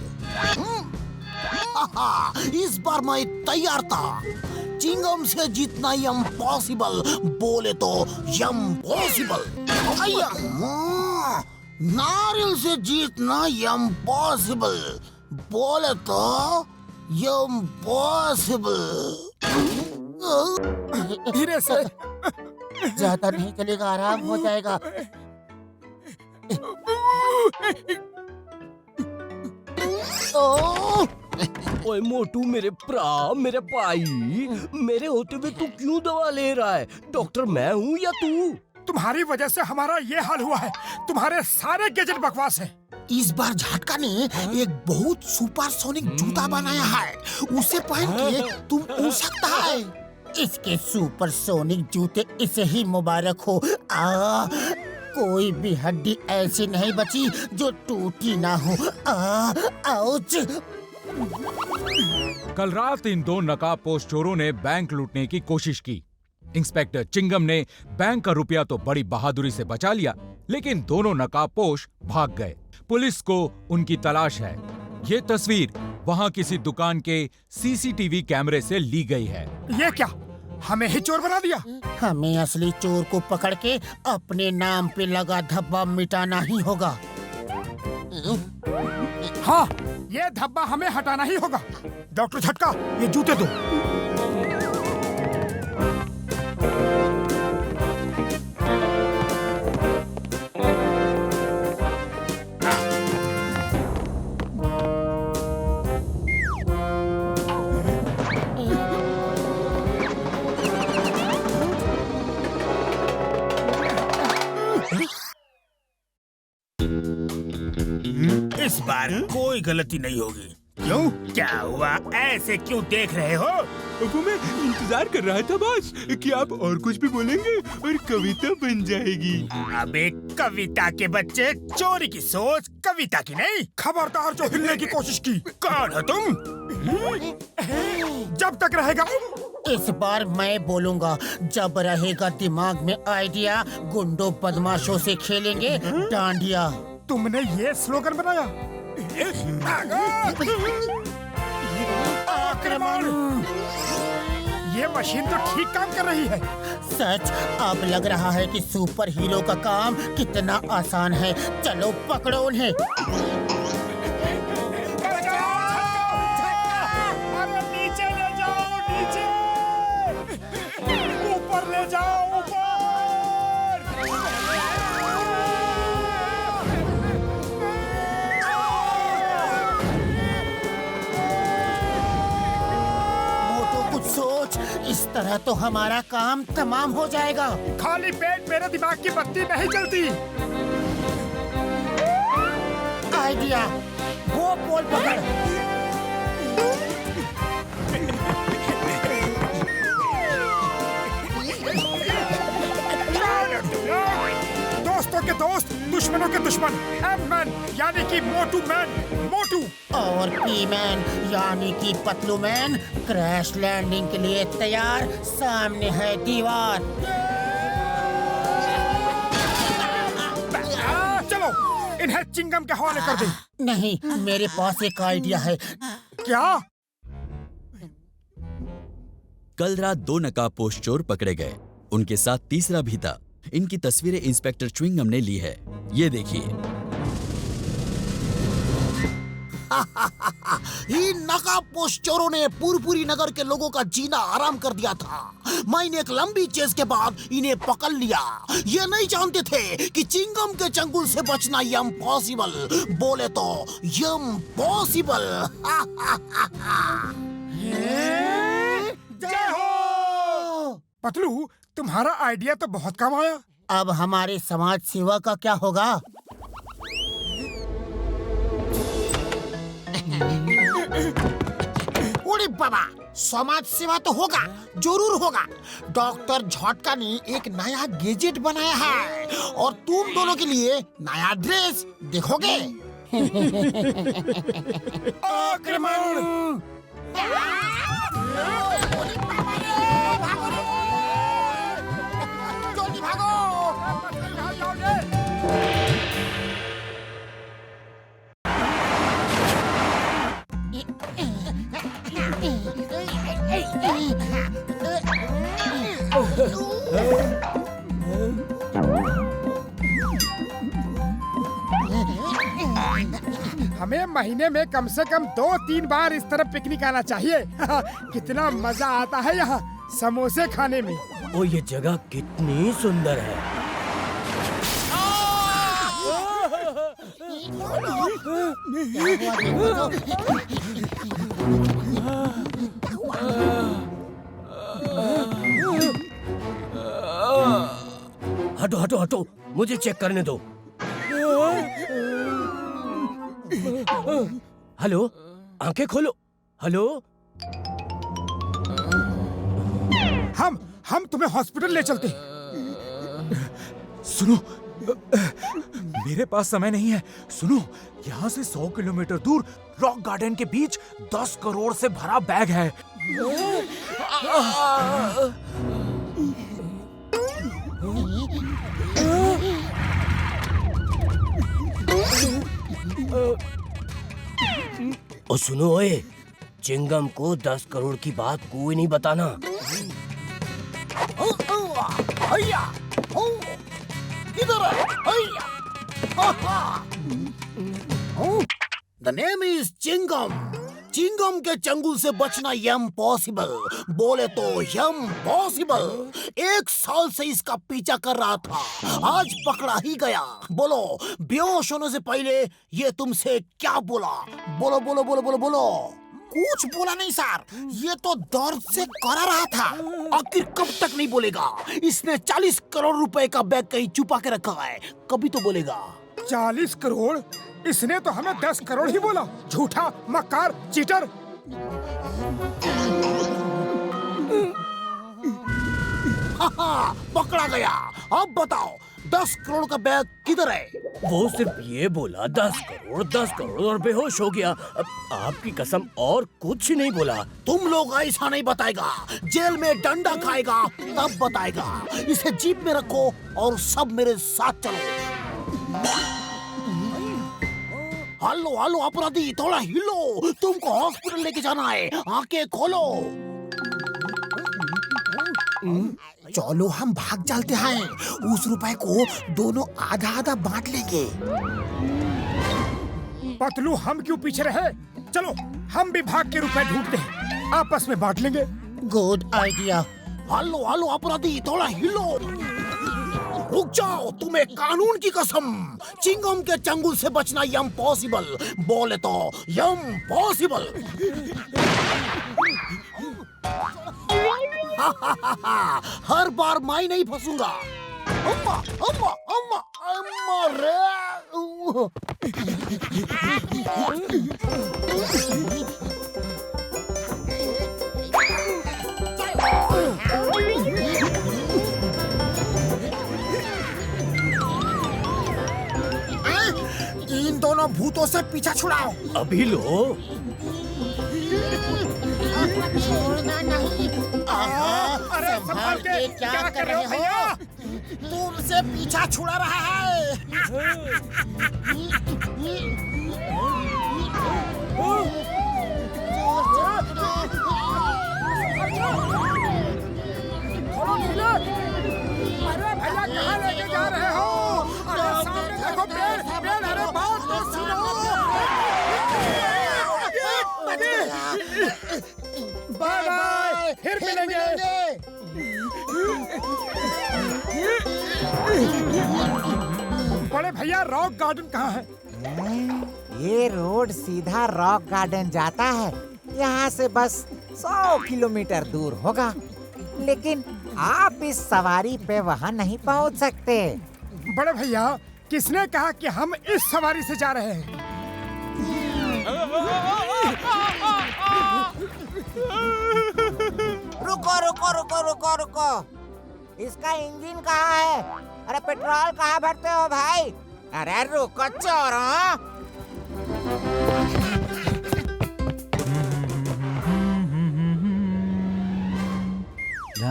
इस बार मैं तैयार था। चिंगम से जीतना इम्पॉसिबल, बोले तो इम्पॉसिबल। नारियल से जीतना इम्पॉसिबल, बोले तो इम्पॉसिबल। धीरे से। ज्यादा नहीं चलेगा, आराम हो जाएगा। ओए मोटू, मेरे भरा, मेरे भाई, मेरे होते हुए तू क्यों दवा ले रहा है? डॉक्टर मैं हूँ या तू? तुम्हारी वजह से हमारा ये हाल हुआ है। तुम्हारे सारे गैजेट बकवास हैं। इस बार झटका ने एक बहुत सुपरसोनिक जूता बनाया है, उसे पहन के तुम उड़ सकता है। इसके सुपरसोनिक जूते इसे ही मुबारक हो। कोई भी हड्डी ऐसी नहीं बची जो टूटी ना हो। आउच। कल रात इन दो नकाबपोश चोरों ने बैंक लूटने की कोशिश की। इंस्पेक्टर चिंगम ने बैंक का रुपया तो बड़ी बहादुरी से बचा लिया, लेकिन दोनों नकाबपोश भाग गए। पुलिस को उनकी तलाश है। ये तस्वीर वहां किसी दुकान के सीसीटीवी कैमरे से ली गई है। ये क्या, हमें ही चोर बना दिया? हमें असली चोर को पकड़ के अपने नाम पे लगा धब्बा मिटाना ही होगा। हाँ, ये धब्बा हमें हटाना ही होगा। डॉक्टर झटका, ये जूते दो। इस बार कोई गलती नहीं होगी। क्यों, क्या हुआ? ऐसे क्यों देख रहे हो? वो मैं इंतजार कर रहा था बॉस कि आप और कुछ भी बोलेंगे और कविता बन जाएगी। अबे कविता के बच्चे, चोरी की सोच कविता की नहीं। खबरदार जो हिलने की कोशिश की। कौन हो तुम? जब तक रहेगा। इस बार मैं बोलूंगा, जब रहेगा दिमाग में आइडिया, गुंडों बदमाशों से खेलेंगे डांडिया। तुमने ये स्लोगन बनाया? आक्रमण! ये मशीन तो ठीक काम कर रही है। सच, अब लग रहा है कि सुपर हीरो का काम कितना आसान है। चलो पकड़ो उन्हें। अरे नीचे ले जाओ, नीचे। ऊपर ले जाओ, ऊपर। सोच, इस तरह तो हमारा काम तमाम हो जाएगा। खाली पेट मेरे दिमाग की बत्ती नहीं जलती। आइडिया, वो पोल पकड़। दोस्तों के दोस्त, दुश्मनों के दुश्मन। एम-मैन यानी कि मोटू मैन, मोटू। और पी-मैन यानी कि पतलू मैन क्रैश लैंडिंग के लिए तैयार। सामने है दीवार। चलो इन्हें चिंगम के हवाले कर दे। नहीं, मेरे पास एक आइडिया है। क्या? कल रात दो नकाबपोश चोर पकड़े गए। उनके साथ तीसरा भी था। इनकी तस्वीरें इंस्पेक्टर च्विंगम ने ली है। ये देखिए। इन नकाबपोश चोरों ने पुरपुरी नगर के लोगों का जीना आराम कर दिया था। मैंने एक लंबी चेस के बाद इन्हें पकड़ लिया। ये नहीं जानते थे कि चिंगम के चंगुल से बचना इम्पॉसिबल, बोले तो इम्पॉसिबल। जय हो। पतलू, तुम्हारा आइडिया तो बहुत काम आया। अब हमारे समाज सेवा का क्या होगा? अरे बाबा, समाज सेवा तो होगा, जरूर होगा। डॉक्टर झटका ने एक नया गैजेट बनाया है और तुम दोनों के लिए नया ड्रेस देखोगे। आक्रमण! जल्दी भागो। हमें महीने में कम से कम 2-3 बार इस तरफ पिकनिक आना चाहिए। कितना मजा आता है यहाँ समोसे खाने में। ओ ये जगह कितनी सुंदर है। हटो हटो हटो, मुझे चेक करने दो। हेलो, आंखें खोलो। हेलो, हम तुम्हें हॉस्पिटल ले चलते हैं। सुनो, मेरे पास समय नहीं है। सुनो, यहाँ से 100 किलोमीटर दूर रॉक गार्डन के बीच 10 करोड़ से भरा बैग है। ओ सुनो ओए, चिंगम को 10 करोड़ की बात कोई नहीं बताना। The name is Chingam. Chingam के चंगुल से बचना इम्पॉसिबल, बोले तो इम्पॉसिबल। 1 साल से इसका पीछा कर रहा था, आज पकड़ा ही गया। बोलो, बेहोश होने से पहले ये तुमसे क्या बोला? बोलो बोलो बोलो बोलो बोलो। कुछ बोला नहीं सर, ये तो दर्द से करा रहा था। आखिर कब तक नहीं बोलेगा? इसने 40 करोड़ रुपए का बैग कहीं छुपा के रखा है, कभी तो बोलेगा। 40 करोड़? इसने तो हमें 10 करोड़ ही बोला। झूठा, मक्कार, चीटर। पकड़ा गया। अब बताओ 10 करोड़ का बैग किधर है? वो सिर्फ ये बोला 10 करोड़ और बेहोश हो गया। अब आपकी कसम और कुछ नहीं बोला। तुम लोग ऐसा नहीं बताएगा, जेल में डंडा खाएगा तब बताएगा। इसे जीप में रखो और सब मेरे साथ चलो। हेलो हेलो अपराधी, थोड़ा हिलो, तुमको हॉस्पिटल लेके जाना है, आंखें खोलो। चलो हम भाग चलते हैं, उस रुपए को दोनों आधा आधा बांट लेंगे। पतलू, हम क्यों पीछे रहे? चलो हम भी भाग के रुपए ढूंढते हैं, आपस में बांट लेंगे। Good idea. हेलो हेलो अपराधी, थोड़ा हिलो। रुक जाओ, तुम्हें कानून की कसम, चिंगम के चंगुल से बचना इम्पॉसिबल, बोले तो इम्पॉसिबल। हर बार मैं नहीं फंसूंगा। अम्मा अम्मा अम्मा अम्मा रे। इन दोनों भूतों से पीछा छुड़ाओ। अभी लो। छोड़ना नहीं। अरे संभाल के, क्या कर रहे हो भैया? तुमसे पीछा छुड़ा रहा है। अरे भैया, कहाँ लेके जा रहे हो? अरे सामने देखो, पेड़ पेड़। अरे बहुत दूर सुनो। बाय बाय, फिर मिलेंगे। बड़े भैया, रॉक गार्डन कहाँ है? ये रोड सीधा रॉक गार्डन जाता है, यहाँ से बस 100 किलोमीटर दूर होगा। लेकिन आप इस सवारी पे वहाँ नहीं पहुँच सकते। बड़े भैया, किसने कहा कि हम इस सवारी से जा रहे हैं? रुको रुको रुको रुको रुको, इसका इंजन कहाँ है? अरे पेट्रोल कहाँ भरते हो भाई? अरे रुको चोरों।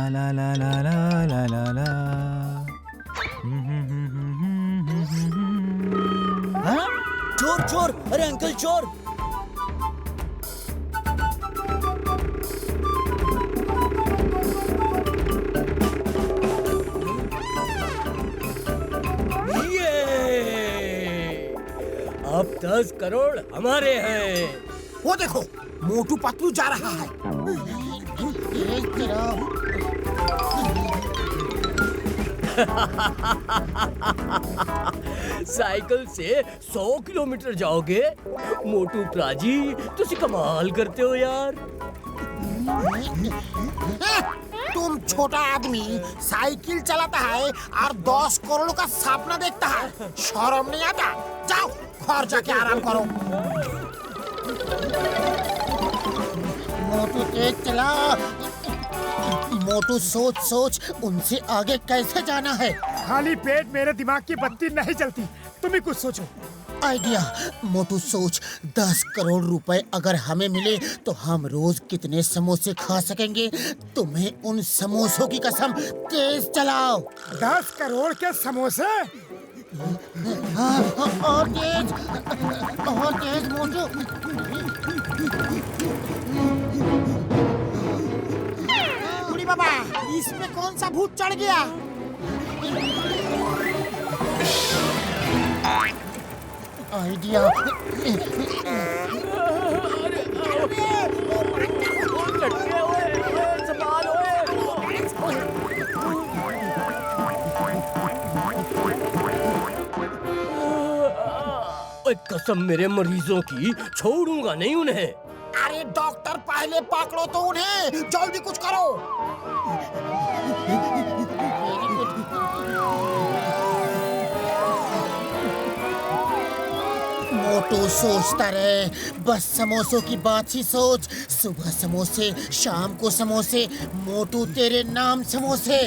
ला ला ला ला ला ला ला। हाँ? चोर चोर, अरे अंकल चोर। अब 10 करोड़ हमारे हैं। वो देखो, मोटू पतलू जा रहा है। साइकिल से 100 किलोमीटर जाओगे? मोटू प्राजी, तुसी कमाल करते हो यार। तुम छोटा आदमी साइकिल चलाता है और 10 करोड़ का सपना देखता है, शर्म नहीं आता? जाओ घर जाके आराम करो। मोटू तेज चला। मोटू सोच सोच उनसे आगे कैसे जाना है। खाली पेट मेरे दिमाग की बत्ती नहीं चलती, तुम ही कुछ सोचो। आइडिया। मोटू सोच, 10 करोड़ रुपए अगर हमें मिले तो हम रोज कितने समोसे खा सकेंगे। तुम्हें उन समोसों की कसम, तेज चलाओ। 10 करोड़ के समोसे? और तेज मोटू। बुढ़ी बाबा, इसमें कौन सा भूत चढ़ गया? आइडिया। कसम मेरे मरीजों की, छोड़ूंगा नहीं उन्हें। अरे डॉक्टर, पहले पकड़ो तो उन्हें, जल्दी कुछ करो। मोटू सोचता रहे, बस समोसों की बात ही सोच। सुबह समोसे, शाम को समोसे, मोटू तेरे नाम समोसे।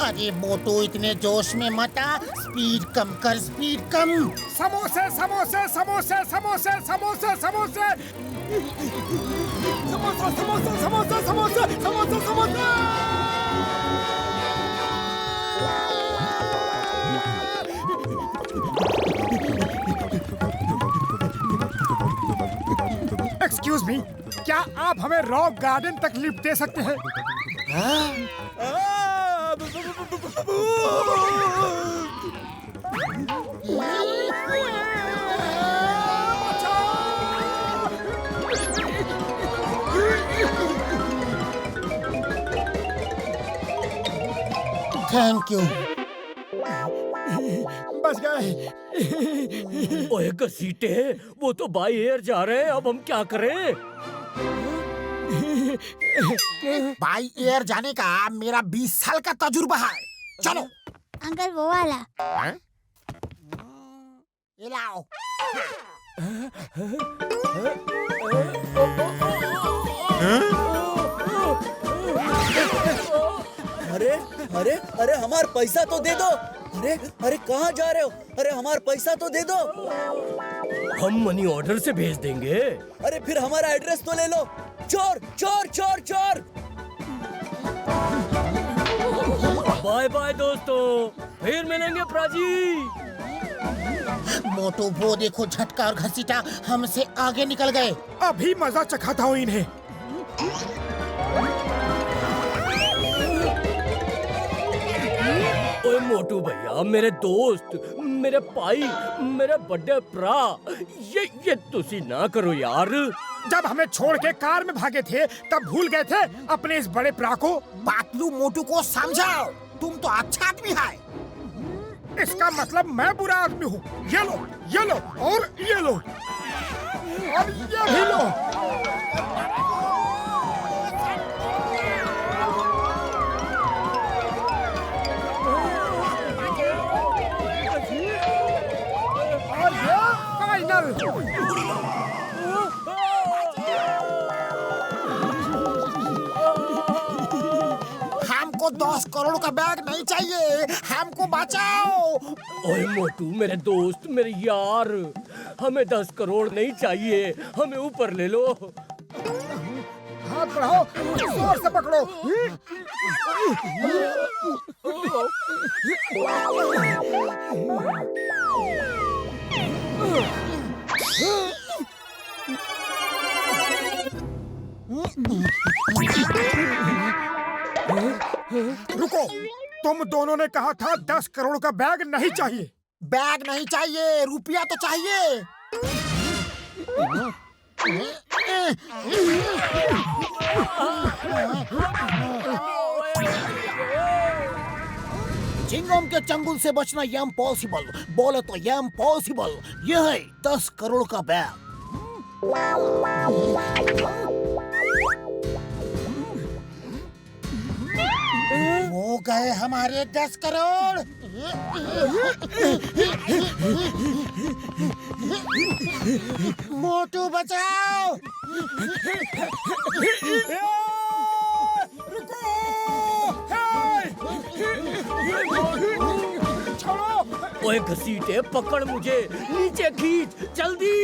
अरे मोटू, इतने जोश में मत आ, स्पीड कम कर, स्पीड कम। समोसे समोसे समोसे समोसे समोसे समोसे समोसा समोसा समोसा समोसा समोसा समोसा। एक्सक्यूज मी, क्या आप हमें रॉक गार्डन तक लिफ्ट दे सकते हैं? Thank you. बच गए। ओए घसीटे, वो तो बाई एयर जा रहे हैं, अब हम क्या करें? बाई एयर जाने का मेरा 20 साल का तजुर्बा है। चलो। अंकल वो वाला। ये लाओ। अरे अरे अरे, हमारा पैसा तो दे दो। अरे अरे, कहाँ जा रहे हो? अरे हमारा पैसा तो दे दो। हम मनी ऑर्डर से भेज देंगे। अरे फिर हमारा एड्रेस तो ले लो। चोर चोर चोर चोर। बाय बाय दोस्तों, फिर मिलेंगे प्राजी। मोटू, वो देखो, झटका और घसीटा हमसे आगे निकल गए। अभी मजा चखाता हूँ इन्हें। ओए मोटू भैया, मेरे दोस्त, मेरे भाई, मेरे बड़े भरा, ये तुसी ना करो यार। जब हमें छोड़ के कार में भागे थे तब भूल गए थे अपने इस बड़े भरा को। पातलू मोटू को समझाओ, तुम तो अच्छा आदमी है। इसका मतलब मैं बुरा आदमी हूँ। ये लो और ये लो और ये भी लो। और ये फाइनल। हमको 10 करोड़ का बैग नहीं चाहिए, हमको बचाओ। ओए मोटू, मेरे दोस्त, मेरे यार, हमें 10 करोड़ नहीं चाहिए, हमें ऊपर ले लो। हाथ बढ़ाओ, जोर से पकड़ो। रुको, तुम दोनों ने कहा था 10 करोड़ का बैग नहीं चाहिए। बैग नहीं चाहिए, रुपया तो चाहिए। चिंगम के चंगुल से बचना इम्पॉसिबल, बोले तो इम्पॉसिबल। यह है 10 करोड़ का बैग। हो गए हमारे 10 करोड़। मोटू बचाओ। ओए घसीटे, पकड़ मुझे, नीचे खींच, जल्दी।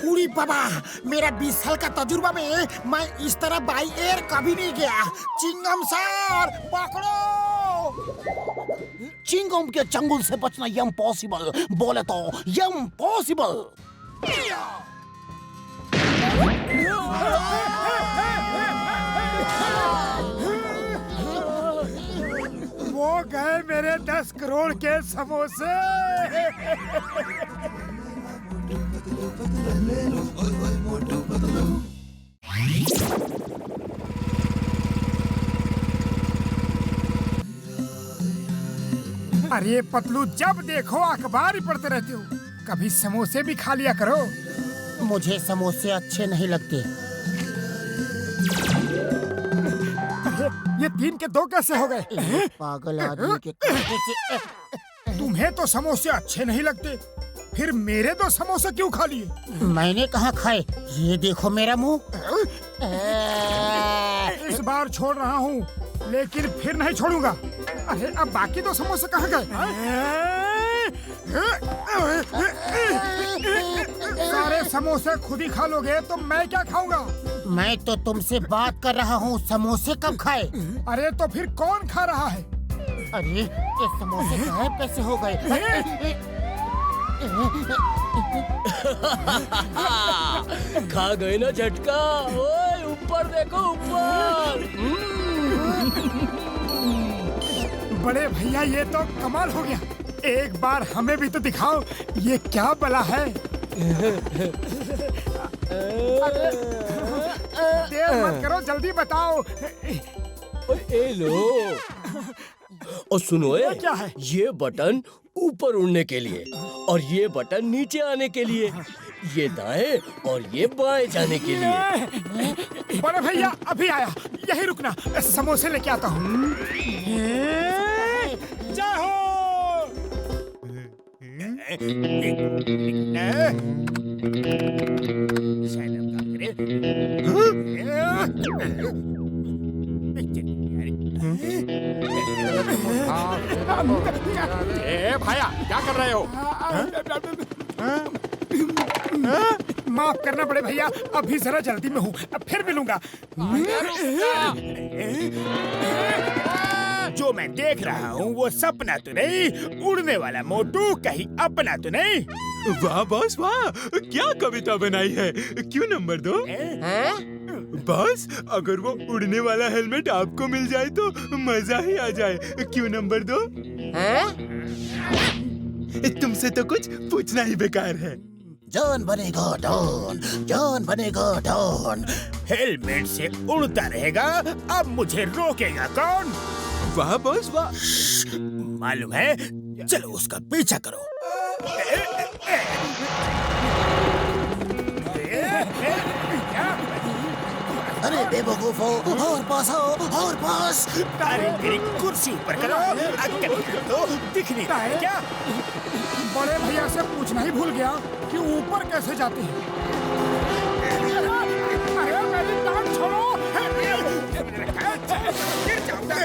उड़ी बाबा, मेरा 20 साल का तजुर्बा में मैं इस तरह बाई एयर कभी नहीं गया। चिंगम सर, पकड़ो। चिंगम के चंगुल से बचना इम्पॉसिबल, बोले तो इम्पॉसिबल। वो गए मेरे 10 करोड़ के समोसे। अरे पतलू, जब देखो अखबार ही पढ़ते रहते हो, कभी समोसे भी खा लिया करो। मुझे समोसे अच्छे नहीं लगते। ये 3 के 2 कैसे हो गए? पागल आदमी के कहने से। तुम्हें तो समोसे अच्छे नहीं लगते, फिर मेरे 2 समोसे क्यों खा लिए? मैंने कहाँ खाए? ये देखो मेरा मुंह। इस बार छोड़ रहा हूँ, लेकिन फिर नहीं छोड़ूंगा। अरे अब बाकी 2 समोसे कहाँ गए? सारे समोसे खुद ही खा लोगे तो मैं क्या खाऊंगा? मैं तो तुमसे बात कर रहा हूँ, समोसे कब खाए? अरे तो फिर कौन खा रहा है? अरे ये समोसे गायब कैसे हो गए? खा गए ना झटका। ओए ऊपर देखो, ऊपर। बड़े भैया, ये तो कमाल हो गया। एक बार हमें भी तो दिखाओ, ये क्या बला है? देर मत करो, जल्दी बताओ। ए लो। और सुनो, ये क्या है? ये बटन ऊपर उड़ने के लिए और ये बटन नीचे आने के लिए, ये दाएं और ये बाएं जाने के लिए। बड़े भैया अभी आया, यही रुकना, समोसे लेके आता हूँ। जय हो। ए भाया, क्या कर रहे हो? माफ करना बड़े भैया, अभी जरा जल्दी में हूँ, अब फिर मिलूंगा। जो मैं देख रहा हूँ वो सपना तो नहीं, उड़ने वाला मोटू कहीं अपना तो नहीं? वाह बॉस वाह, क्या कविता बनाई है। क्यों नंबर 2? बॉस, अगर वो उड़ने वाला हेलमेट आपको मिल जाए तो मजा ही आ जाए। क्यों नंबर 2? तुमसे तो कुछ पूछना ही बेकार है। जॉन बनेगा डॉन, जॉन बनेगा डॉन। हेलमेट से उड़ता रहेगा, अब मुझे रोकेगा कौन? वाह बॉस वाह। मालूम है, चलो उसका पीछा करो। अरे बेवकूफो, और पास आओ, और पास। अरे मेरी कुर्सी ऊपर करो, अक्कल कर दो, दिख नहीं रहा है क्या? बड़े भैया से पूछना ही भूल गया कि ऊपर कैसे जाते हैं। अरे मेरी टांग छोड़ो, गिर जाऊंगा।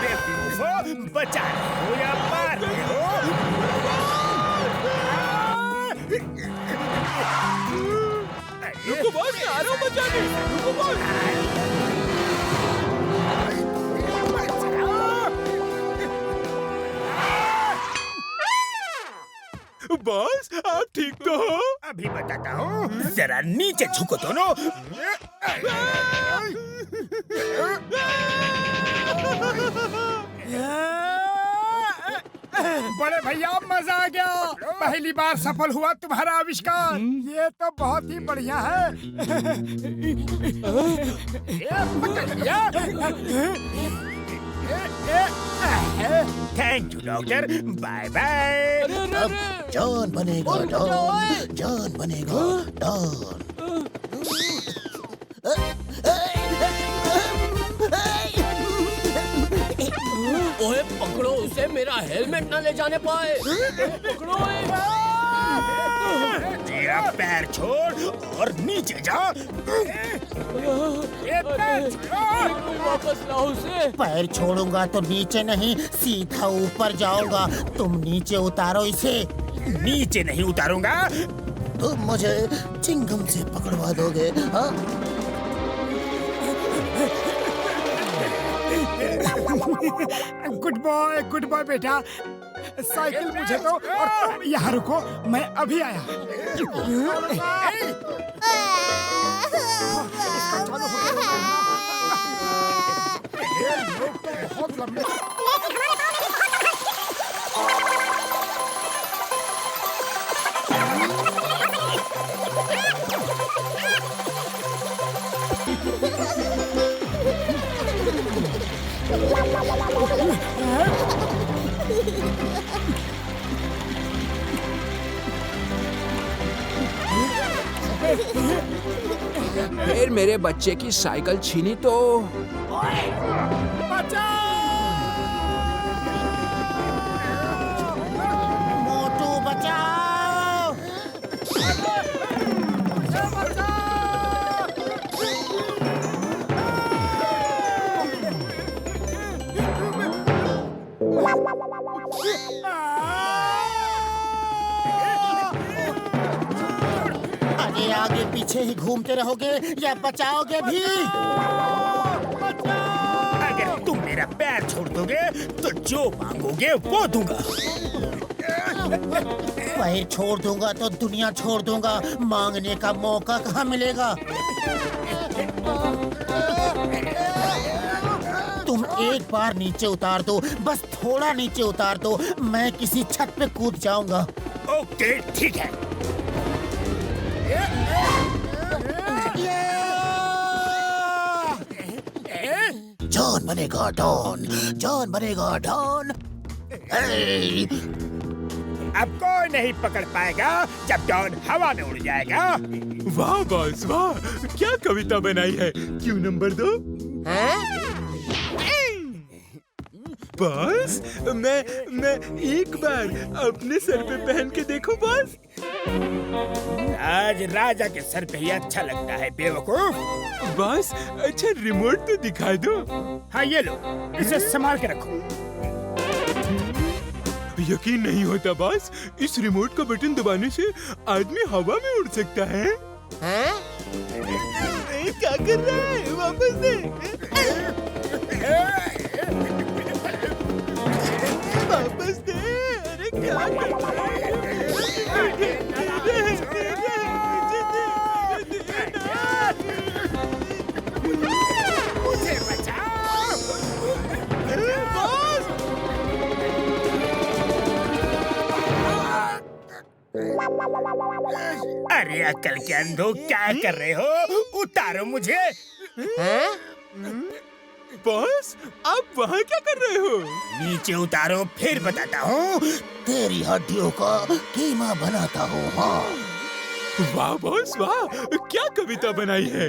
बेवकूफो, बचा रहे हो या मार रहे हो? रुको बॉस, मैं आ रहा हूँ बचाने। रुको बॉस, आप ठीक तो हो? अभी बताता हूँ, जरा नीचे झुको दोनों। बड़े भैया मजा आ गया, पहली बार सफल हुआ तुम्हारा आविष्कार। ये तो बहुत ही बढ़िया है। Thank you doctor, bye bye. अब जॉन बनेगा डॉन, जॉन बनेगा डॉन। ओए पकड़ो उसे, मेरा हेलमेट ना ले जाने पाए। पकड़ो मेरा पैर छोड़ और नीचे जा। वापस लाओ उसे। पैर छोड़ूंगा तो नीचे नहीं, सीधा ऊपर जाऊंगा। तुम नीचे उतारो इसे। नीचे नहीं उतारूंगा। तुम मुझे चिंगम से पकड़वा दोगे, हाँ? गुड बॉय बेटा। साइकिल मुझे दो और तुम यहाँ रुको, मैं अभी आया। बहुत लंबे। फिर मेरे बच्चे की साइकिल छीनी तो मोटू बचाओ। आगे आगे पीछे ही घूमते रहोगे या बचाओगे भी? अगर तुम मेरा पैर छोड़ दोगे तो जो मांगोगे वो दूंगा। पैर छोड़ दूंगा तो दुनिया छोड़ दूंगा, मांगने का मौका कहाँ मिलेगा? तुम एक बार नीचे उतार दो, बस थोड़ा नीचे उतार दो, मैं किसी छत पे कूद जाऊंगा। ओके ठीक है। जॉन बनेगा डॉन, जॉन बनेगा डॉन। अब कोई नहीं पकड़ पाएगा जब डॉन हवा में उड़ जाएगा। वाह बॉस वाह, क्या कविता बनाई है। क्यों नंबर 2? बॉस, मैं एक बार अपने सर पे पहन के देखूं बॉस? आज राजा के सर पे ही अच्छा लगता है बेवकूफ। बॉस, अच्छा रिमोट तो दिखा दो। हाँ ये लो, इसे संभाल के रखो। यकीन नहीं होता बॉस, इस रिमोट का बटन दबाने से आदमी हवा में उड़ सकता है। क्या कर रहा है? वापस दे। वापस दे। अरे क्या कर रहा है? मुझे बचाओ। बॉस! अरे अक्ल के अंधो, क्या कर रहे हो? उतारो मुझे। बॉस, आप वहाँ क्या कर रहे हो? नीचे उतारो, फिर बताता हूँ। तेरी हड्डियों का कीमा बनाता हूँ। हाँ वाह बॉस वाह, क्या कविता बनाई है।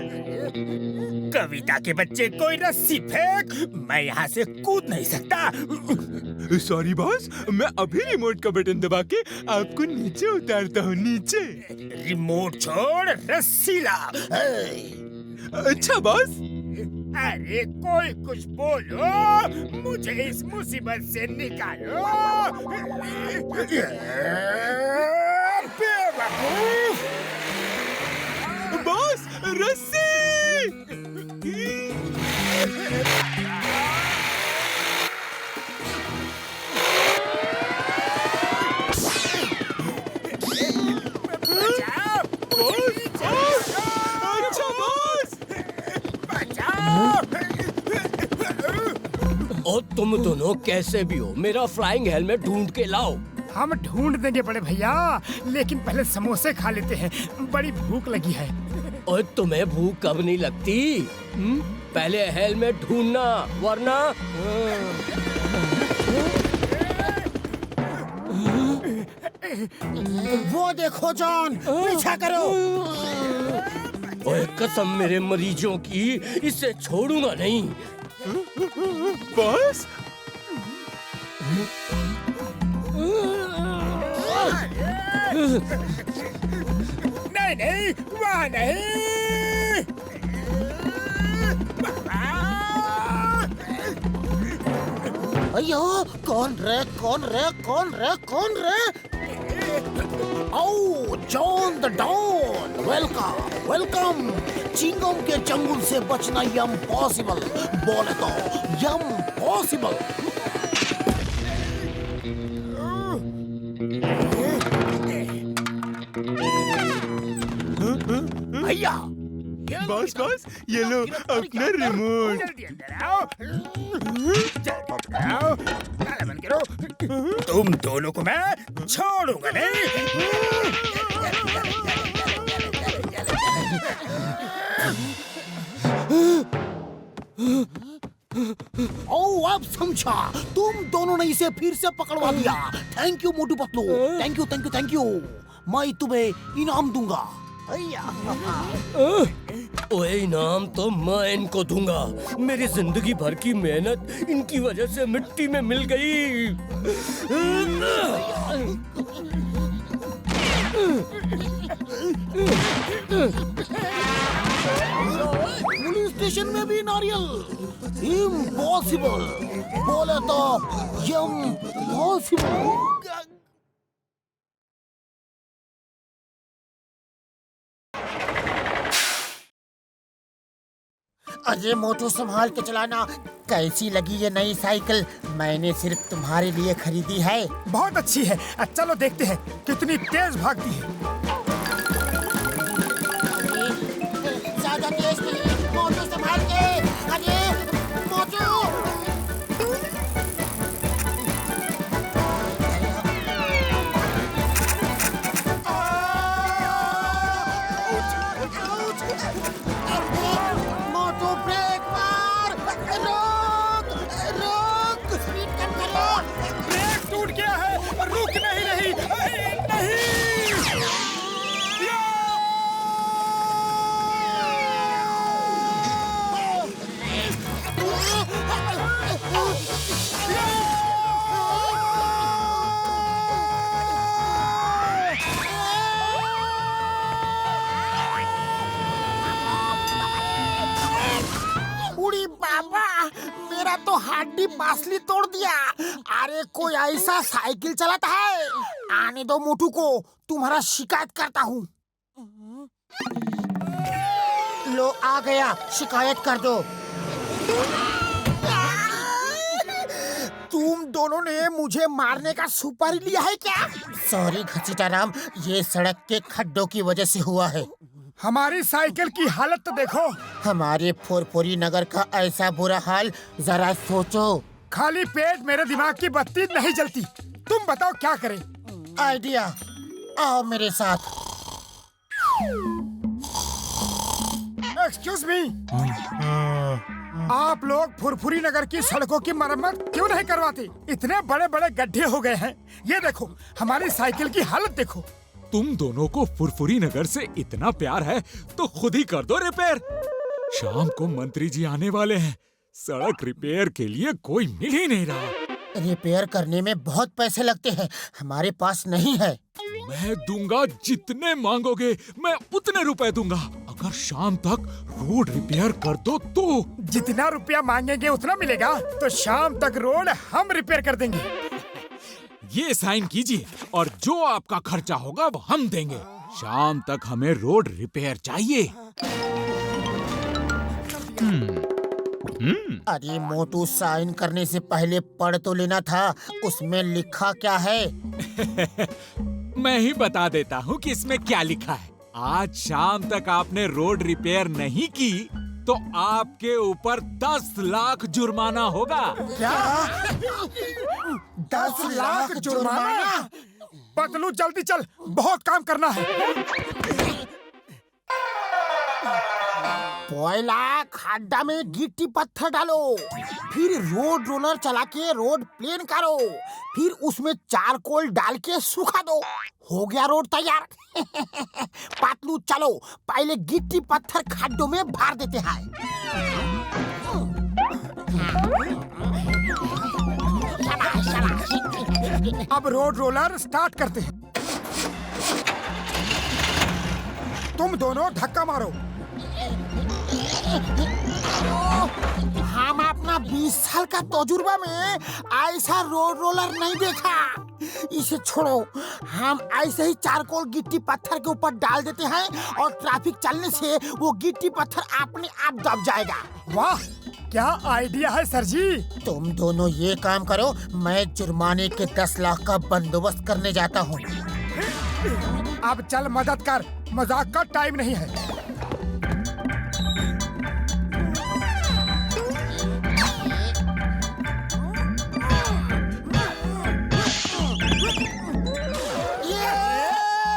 कविता के बच्चे, कोई रस्सी फेंक, मैं यहाँ से कूद नहीं सकता। सॉरी बॉस, मैं अभी रिमोट का बटन दबा के आपको नीचे उतारता हूँ। नीचे। रिमोट छोड़, रस्सी ला। अच्छा बॉस। अरे कोई कुछ बोलो, मुझे इस मुसीबत से निकालो। बेवकूफ! बॉस रस्सी! और तुम दोनों कैसे भी हो, मेरा फ्लाइंग हेलमेट ढूंढ के लाओ। हम ढूंढ देंगे बड़े भैया, लेकिन पहले समोसे खा लेते हैं, बड़ी भूख लगी है। और तुम्हें भूख कब नहीं लगती? पहले हेलमेट ढूंढना, वरना वो देखो जॉन, पीछा करो। ओए कसम मेरे मरीजों की, इसे छोड़ूंगा नहीं। बॉस नहीं नहीं, वहाँ नहीं। अयो, कौन रे? Oh John the don, welcome. चिंगम के चंगुल से बचना यम पॉसिबल, बोले तो यम पॉसिबल। भैया बॉस ये लो अपना रिमोट। जल्दी अंदर आओ, जल्दी आओ, ताला बंद करो। तुम दोनों को मैं छोड़ूंगा नहीं। ओ अब समझा, तुम दोनों ने इसे फिर से पकड़वा दिया। Thank you Motu Patlu, thank you. मैं तुम्हें इनाम दूंगा। ओए इनाम तो मैं इनको दूंगा। मेरी जिंदगी भर की मेहनत इनकी वजह से मिट्टी में मिल गई। पुलिस स्टेशन में भी नारियल, इम्पॉसिबल, बोले तो इम्पॉसिबल। अजय मोटू, संभाल के चलाना। कैसी लगी ये नई साइकिल? मैंने सिर्फ तुम्हारे लिए खरीदी है। बहुत अच्छी है, चलो देखते हैं कितनी तेज भागती है। ज्यादा तेज नहीं, मोटू संभाल के। अजय मोटू, ब्रेक मार, रोक, स्पीड कम करो। ब्रेक टूट गया है, रुक नहीं रही। नहीं। उड़ी बाबा, मेरा तो हड्डी पासली तोड़ दिया। अरे कोई ऐसा साइकिल चलाता है? आने दो मोटू को, तुम्हारा शिकायत करता हूँ। लो आ गया, शिकायत कर दो। तुम दोनों ने मुझे मारने का सुपारी लिया है क्या? सॉरी घसीटाराम, ये सड़क के खड्डों की वजह से हुआ है। हमारी साइकिल की हालत तो देखो। हमारे फोरपोरी नगर का ऐसा बुरा हाल, जरा सोचो। खाली पेट मेरे दिमाग की बत्ती नहीं जलती। तुम बताओ क्या करें? आइडिया, आओ मेरे साथ। एक्सक्यूज मी, आप लोग फुरफुरी नगर की सड़कों की मरम्मत क्यों नहीं करवाते? इतने बड़े बड़े गड्ढे हो गए हैं। ये देखो, हमारी साइकिल की हालत देखो। तुम दोनों को फुरफुरी नगर से इतना प्यार है तो खुद ही कर दो रिपेयर। शाम को मंत्री जी आने वाले हैं, सड़क रिपेयर के लिए कोई मिल ही नहीं रहा। रिपेयर करने में बहुत पैसे लगते हैं, हमारे पास नहीं है। मैं दूंगा, जितने मांगोगे मैं उतने रुपए दूंगा। अगर शाम तक रोड रिपेयर कर दो तो। जितना रुपया मांगेंगे उतना मिलेगा, तो शाम तक रोड हम रिपेयर कर देंगे। ये साइन कीजिए और जो आपका खर्चा होगा वो हम देंगे। शाम तक हमें रोड रिपेयर चाहिए। अरे मोटू, साइन करने से पहले पढ़ तो लेना था, उसमें लिखा क्या है? मैं ही बता देता हूँ कि इसमें क्या लिखा है। आज शाम तक आपने रोड रिपेयर नहीं की तो आपके ऊपर 10 लाख जुर्माना होगा। क्या? 10 लाख जुर्माना? पतलू जल्दी चल, बहुत काम करना है। कोयला खड्डा में गिट्टी पत्थर डालो, फिर रोड रोलर चला के रोड प्लेन करो, फिर उसमें चारकोल डाल के सुखा दो, हो गया रोड तैयार। पतलू चलो, पहले गिट्टी पत्थर खड्डों में भर देते हैं। अब रोड रोलर स्टार्ट करते हैं। तुम दोनों धक्का मारो। हम अपना 20 साल का तजुर्बा में ऐसा रोड रोलर नहीं देखा। इसे छोड़ो, हम ऐसे ही चारकोल गिट्टी पत्थर के ऊपर डाल देते हैं और ट्रैफिक चलने से वो गिट्टी पत्थर अपने आप दब जाएगा। वाह, क्या आइडिया है सर जी। तुम दोनों ये काम करो, मैं जुर्माने के 10 लाख का बंदोबस्त करने जाता हूँ। अब चल मदद कर, मजाक का टाइम नहीं है।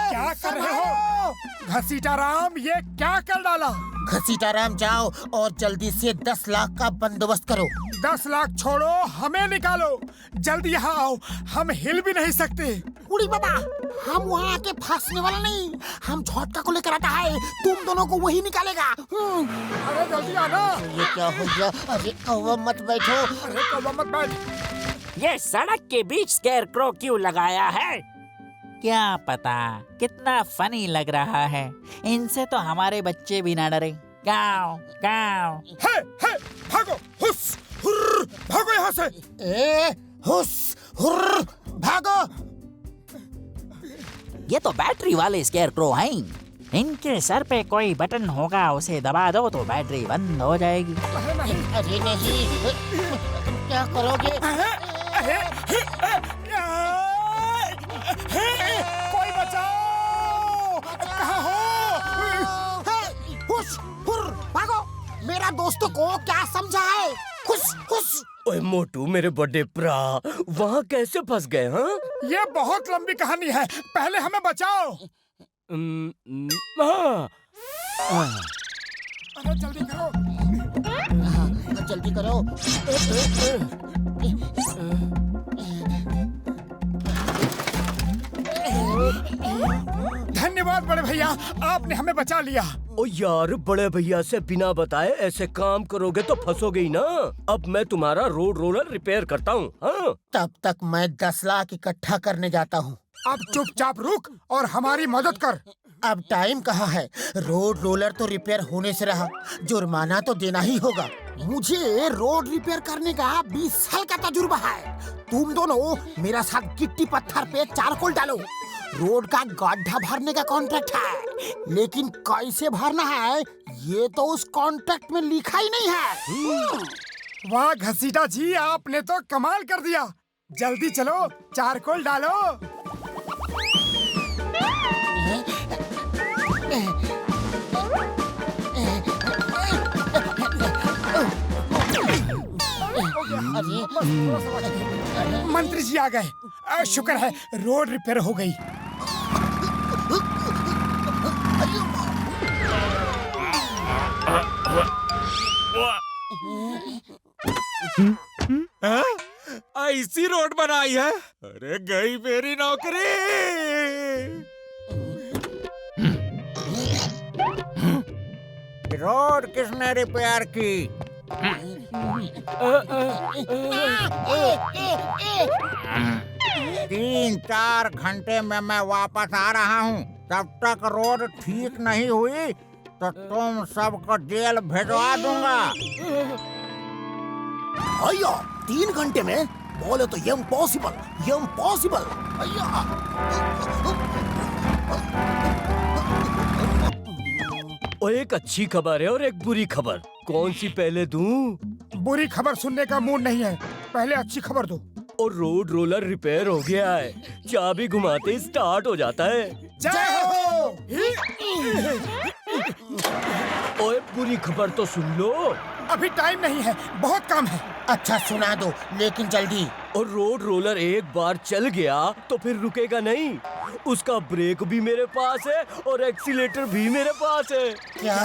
क्या कर रहे हो घसीटाराम? ये क्या कर डाला? घसीटाराम, जाओ और जल्दी से 10 लाख का बंदोबस्त करो। 10 लाख छोड़ो, हमें निकालो। जल्दी यहाँ आओ, हम हिल भी नहीं सकते। उड़ी बाबा, हम वहाँ आके फंसने वाला नहीं, हम झटका को लेकर आता है, तुम दोनों को वही निकालेगा। अरे जल्दी आना। ये क्या हो गया? अरे कौवा मत बैठो। अरे कौवा मत बैठ। ये सड़क के बीच स्केरक्रो क्यों लगाया है? क्या पता कितना फनी लग रहा है। इनसे तो हमारे बच्चे भी ना डरे। काव काव। हे, भागो, हुस, हुर्र, भागो यहाँ से। हुस, हुर्र, भागो। ये तो बैटरी वाले स्केरक्रो हैं। इनके सर पे कोई बटन होगा, उसे दबा दो तो बैटरी बंद हो जाएगी। अरे नहीं, क्या करोगे? कोई बचाओ! कहाँ हो? हुस, हुर्र, भागो। मेरा दोस्तों को क्या समझा है? हुस, हुस। ओए मोटू, मेरे बड़े प्रा, वहाँ कैसे फंस गए? हाँ, ये बहुत लंबी कहानी है, पहले हमें बचाओ। अरे जल्दी करो। जल्दी करो। धन्यवाद बड़े भैया, आपने हमें बचा लिया। ओ यार, बड़े भैया से बिना बताए ऐसे काम करोगे तो फंसोगे ही ना। अब मैं तुम्हारा रोड रोलर रिपेयर करता हूँ। हाँ? तब तक मैं 10 लाख इकट्ठा करने जाता हूँ। अब चुपचाप रुक और हमारी मदद कर। अब टाइम कहाँ है? रोड रोलर तो रिपेयर होने से रहा, जुर्माना तो देना ही होगा। मुझे रोड रिपेयर करने का 20 साल का तजुर्बा है। तुम दोनों मेरा साथ गिट्टी पत्थर पे चारकोल डालो। रोड का गड्ढा भरने का कॉन्ट्रैक्ट है, लेकिन कैसे भरना है ये तो उस कॉन्ट्रैक्ट में लिखा ही नहीं है। वाह घसीटा जी, आपने तो कमाल कर दिया। जल्दी चलो, चारकोल डालो। मंत्री जी आ गए। शुक्र है रोड रिपेयर हो गई। ऐसी रोड बनाई है? अरे गई मेरी नौकरी। रोड किसने रिपेयर की? 3-4 घंटे में मैं वापस आ रहा हूँ। तब तक रोड ठीक नहीं हुई तो तुम सबको जेल भिजवा दूंगा। भैया 3 घंटे में बोले तो इम्पॉसिबल इम्पॉसिबल भैया। और एक अच्छी खबर है और एक बुरी खबर। कौन सी पहले दूं? बुरी खबर सुनने का मूड नहीं है, पहले अच्छी खबर दो। और रोड रोलर रिपेयर हो गया है, चाबी घुमाते ही स्टार्ट हो जाता है। जय हो। ओए बुरी खबर तो सुन लो। अभी टाइम नहीं है, बहुत काम है। अच्छा सुना दो लेकिन जल्दी। और रोड रोलर एक बार चल गया तो फिर रुकेगा नहीं। उसका ब्रेक भी मेरे पास है और एक्सीलेटर भी मेरे पास है। क्या?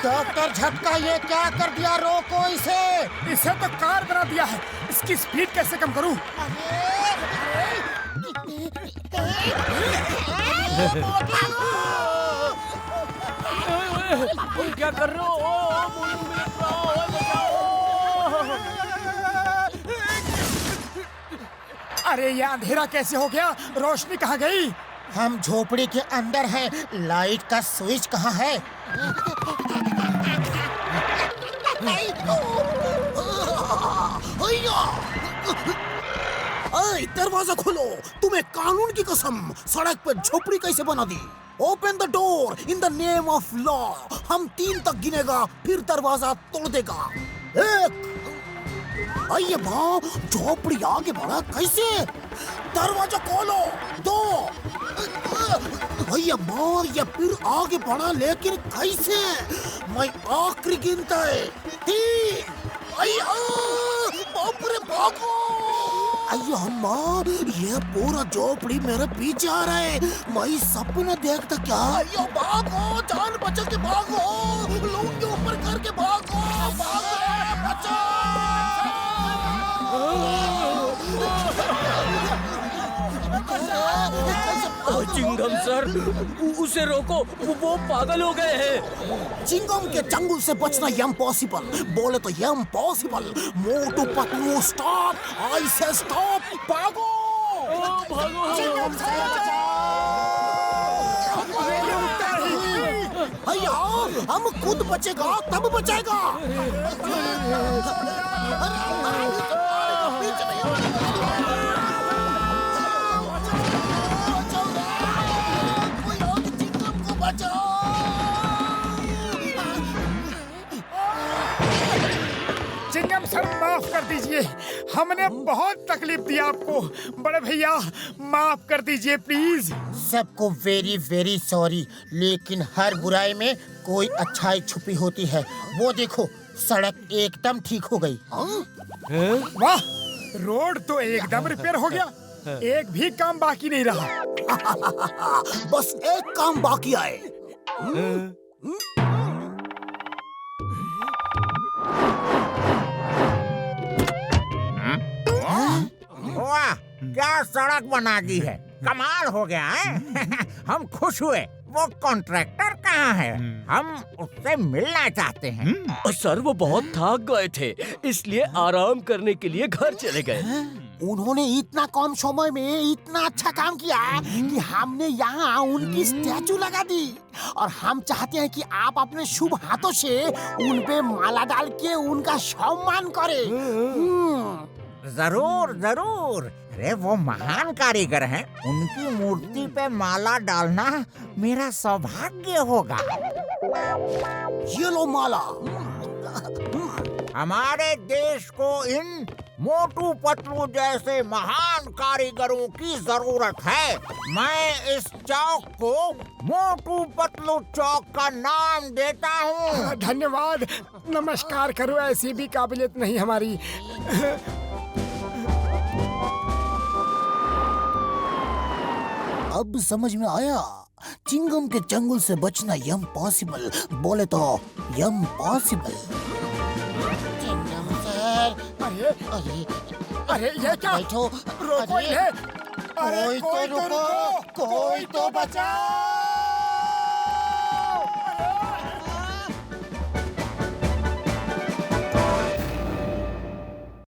डॉक्टर झटका ये क्या कर दिया? रोको इसे। इसे तो कार बना दिया है, इसकी स्पीड कैसे कम करूं? क्या कर रहे हो? अरे ये अंधेरा कैसे हो गया? रोशनी कहाँ गई? हम झोपड़ी के अंदर हैं, लाइट का स्विच कहाँ है? दरवाजा खोलो, तुम्हें कानून की कसम, सड़क पर झोपड़ी कैसे बना दी? Open the door in the name of law. हम 3 तक गिनेगा, फिर दरवाजा तोड़ देगा। 1। आइए माँ, झोपड़ी आगे बढ़ा कैसे? दरवाजा खोलो। 2। भैया माँ, ये फिर आगे बढ़ा लेकिन कैसे? मैं आखिरी गिनता है। 3। बाप रे भागो। अయ్యో अम्मा, ये पूरा झोपड़ी मेरे पीछे आ रहा है। मैं सपना देखता क्या? अయ్యో भागो, जान बचा के भागो, लूंगी ऊपर करके भागो, भागो, चिंगम सर, उसे रोको, वो पागल हो गए हैं। चिंगम के चंगुल से बचना इम्पॉसिबल, बोले तो इम्पॉसिबल। मोटू पतलू स्टॉप, आई से स्टॉप, भागो भागो। चिंगम से भैया, हम खुद बचेगा तब बचेगा। चिंगम सर माफ कर दीजिए, हमने बहुत तकलीफ दी आपको। बड़े भैया माफ कर दीजिए प्लीज। सबको वेरी वेरी सॉरी, लेकिन हर बुराई में कोई अच्छाई छुपी होती है। वो देखो, सड़क एकदम ठीक हो गई। वाह, रोड तो एकदम रिपेयर हो गया, एक भी काम बाकी नहीं रहा। बस एक काम बाकी आए। वाह, क्या सड़क बना दी है, कमाल हो गया है। हम खुश हुए। वो कॉन्ट्रैक्टर कहाँ है? हम उससे मिलना चाहते हैं। सर वो बहुत थक गए थे, इसलिए आराम करने के लिए घर चले गए। उन्होंने इतना कम समय में इतना अच्छा काम किया कि हमने यहाँ उनकी स्टैचू लगा दी, और हम चाहते हैं कि आप अपने शुभ हाथों से उन पे माला डाल के उनका सम्मान करें। जरूर जरूर। अरे वो महान कारीगर हैं, उनकी मूर्ति पे माला डालना मेरा सौभाग्य होगा। ये लो माला। हमारे देश को इन मोटू पतलू जैसे महान कारीगरों की जरूरत है। मैं इस चौक को मोटू पतलू चौक का नाम देता हूँ। धन्यवाद, नमस्कार करो, ऐसी भी काबिलियत नहीं हमारी। अब समझ में आया, चिंगम के चंगुल से बचना इम्पॉसिबल, बोले तो इम्पॉसिबल। चिंगम सर, अरे ये क्या? बैठो। रोको इन्हें। अरे कोई तो रुको, कोई तो बचाओ।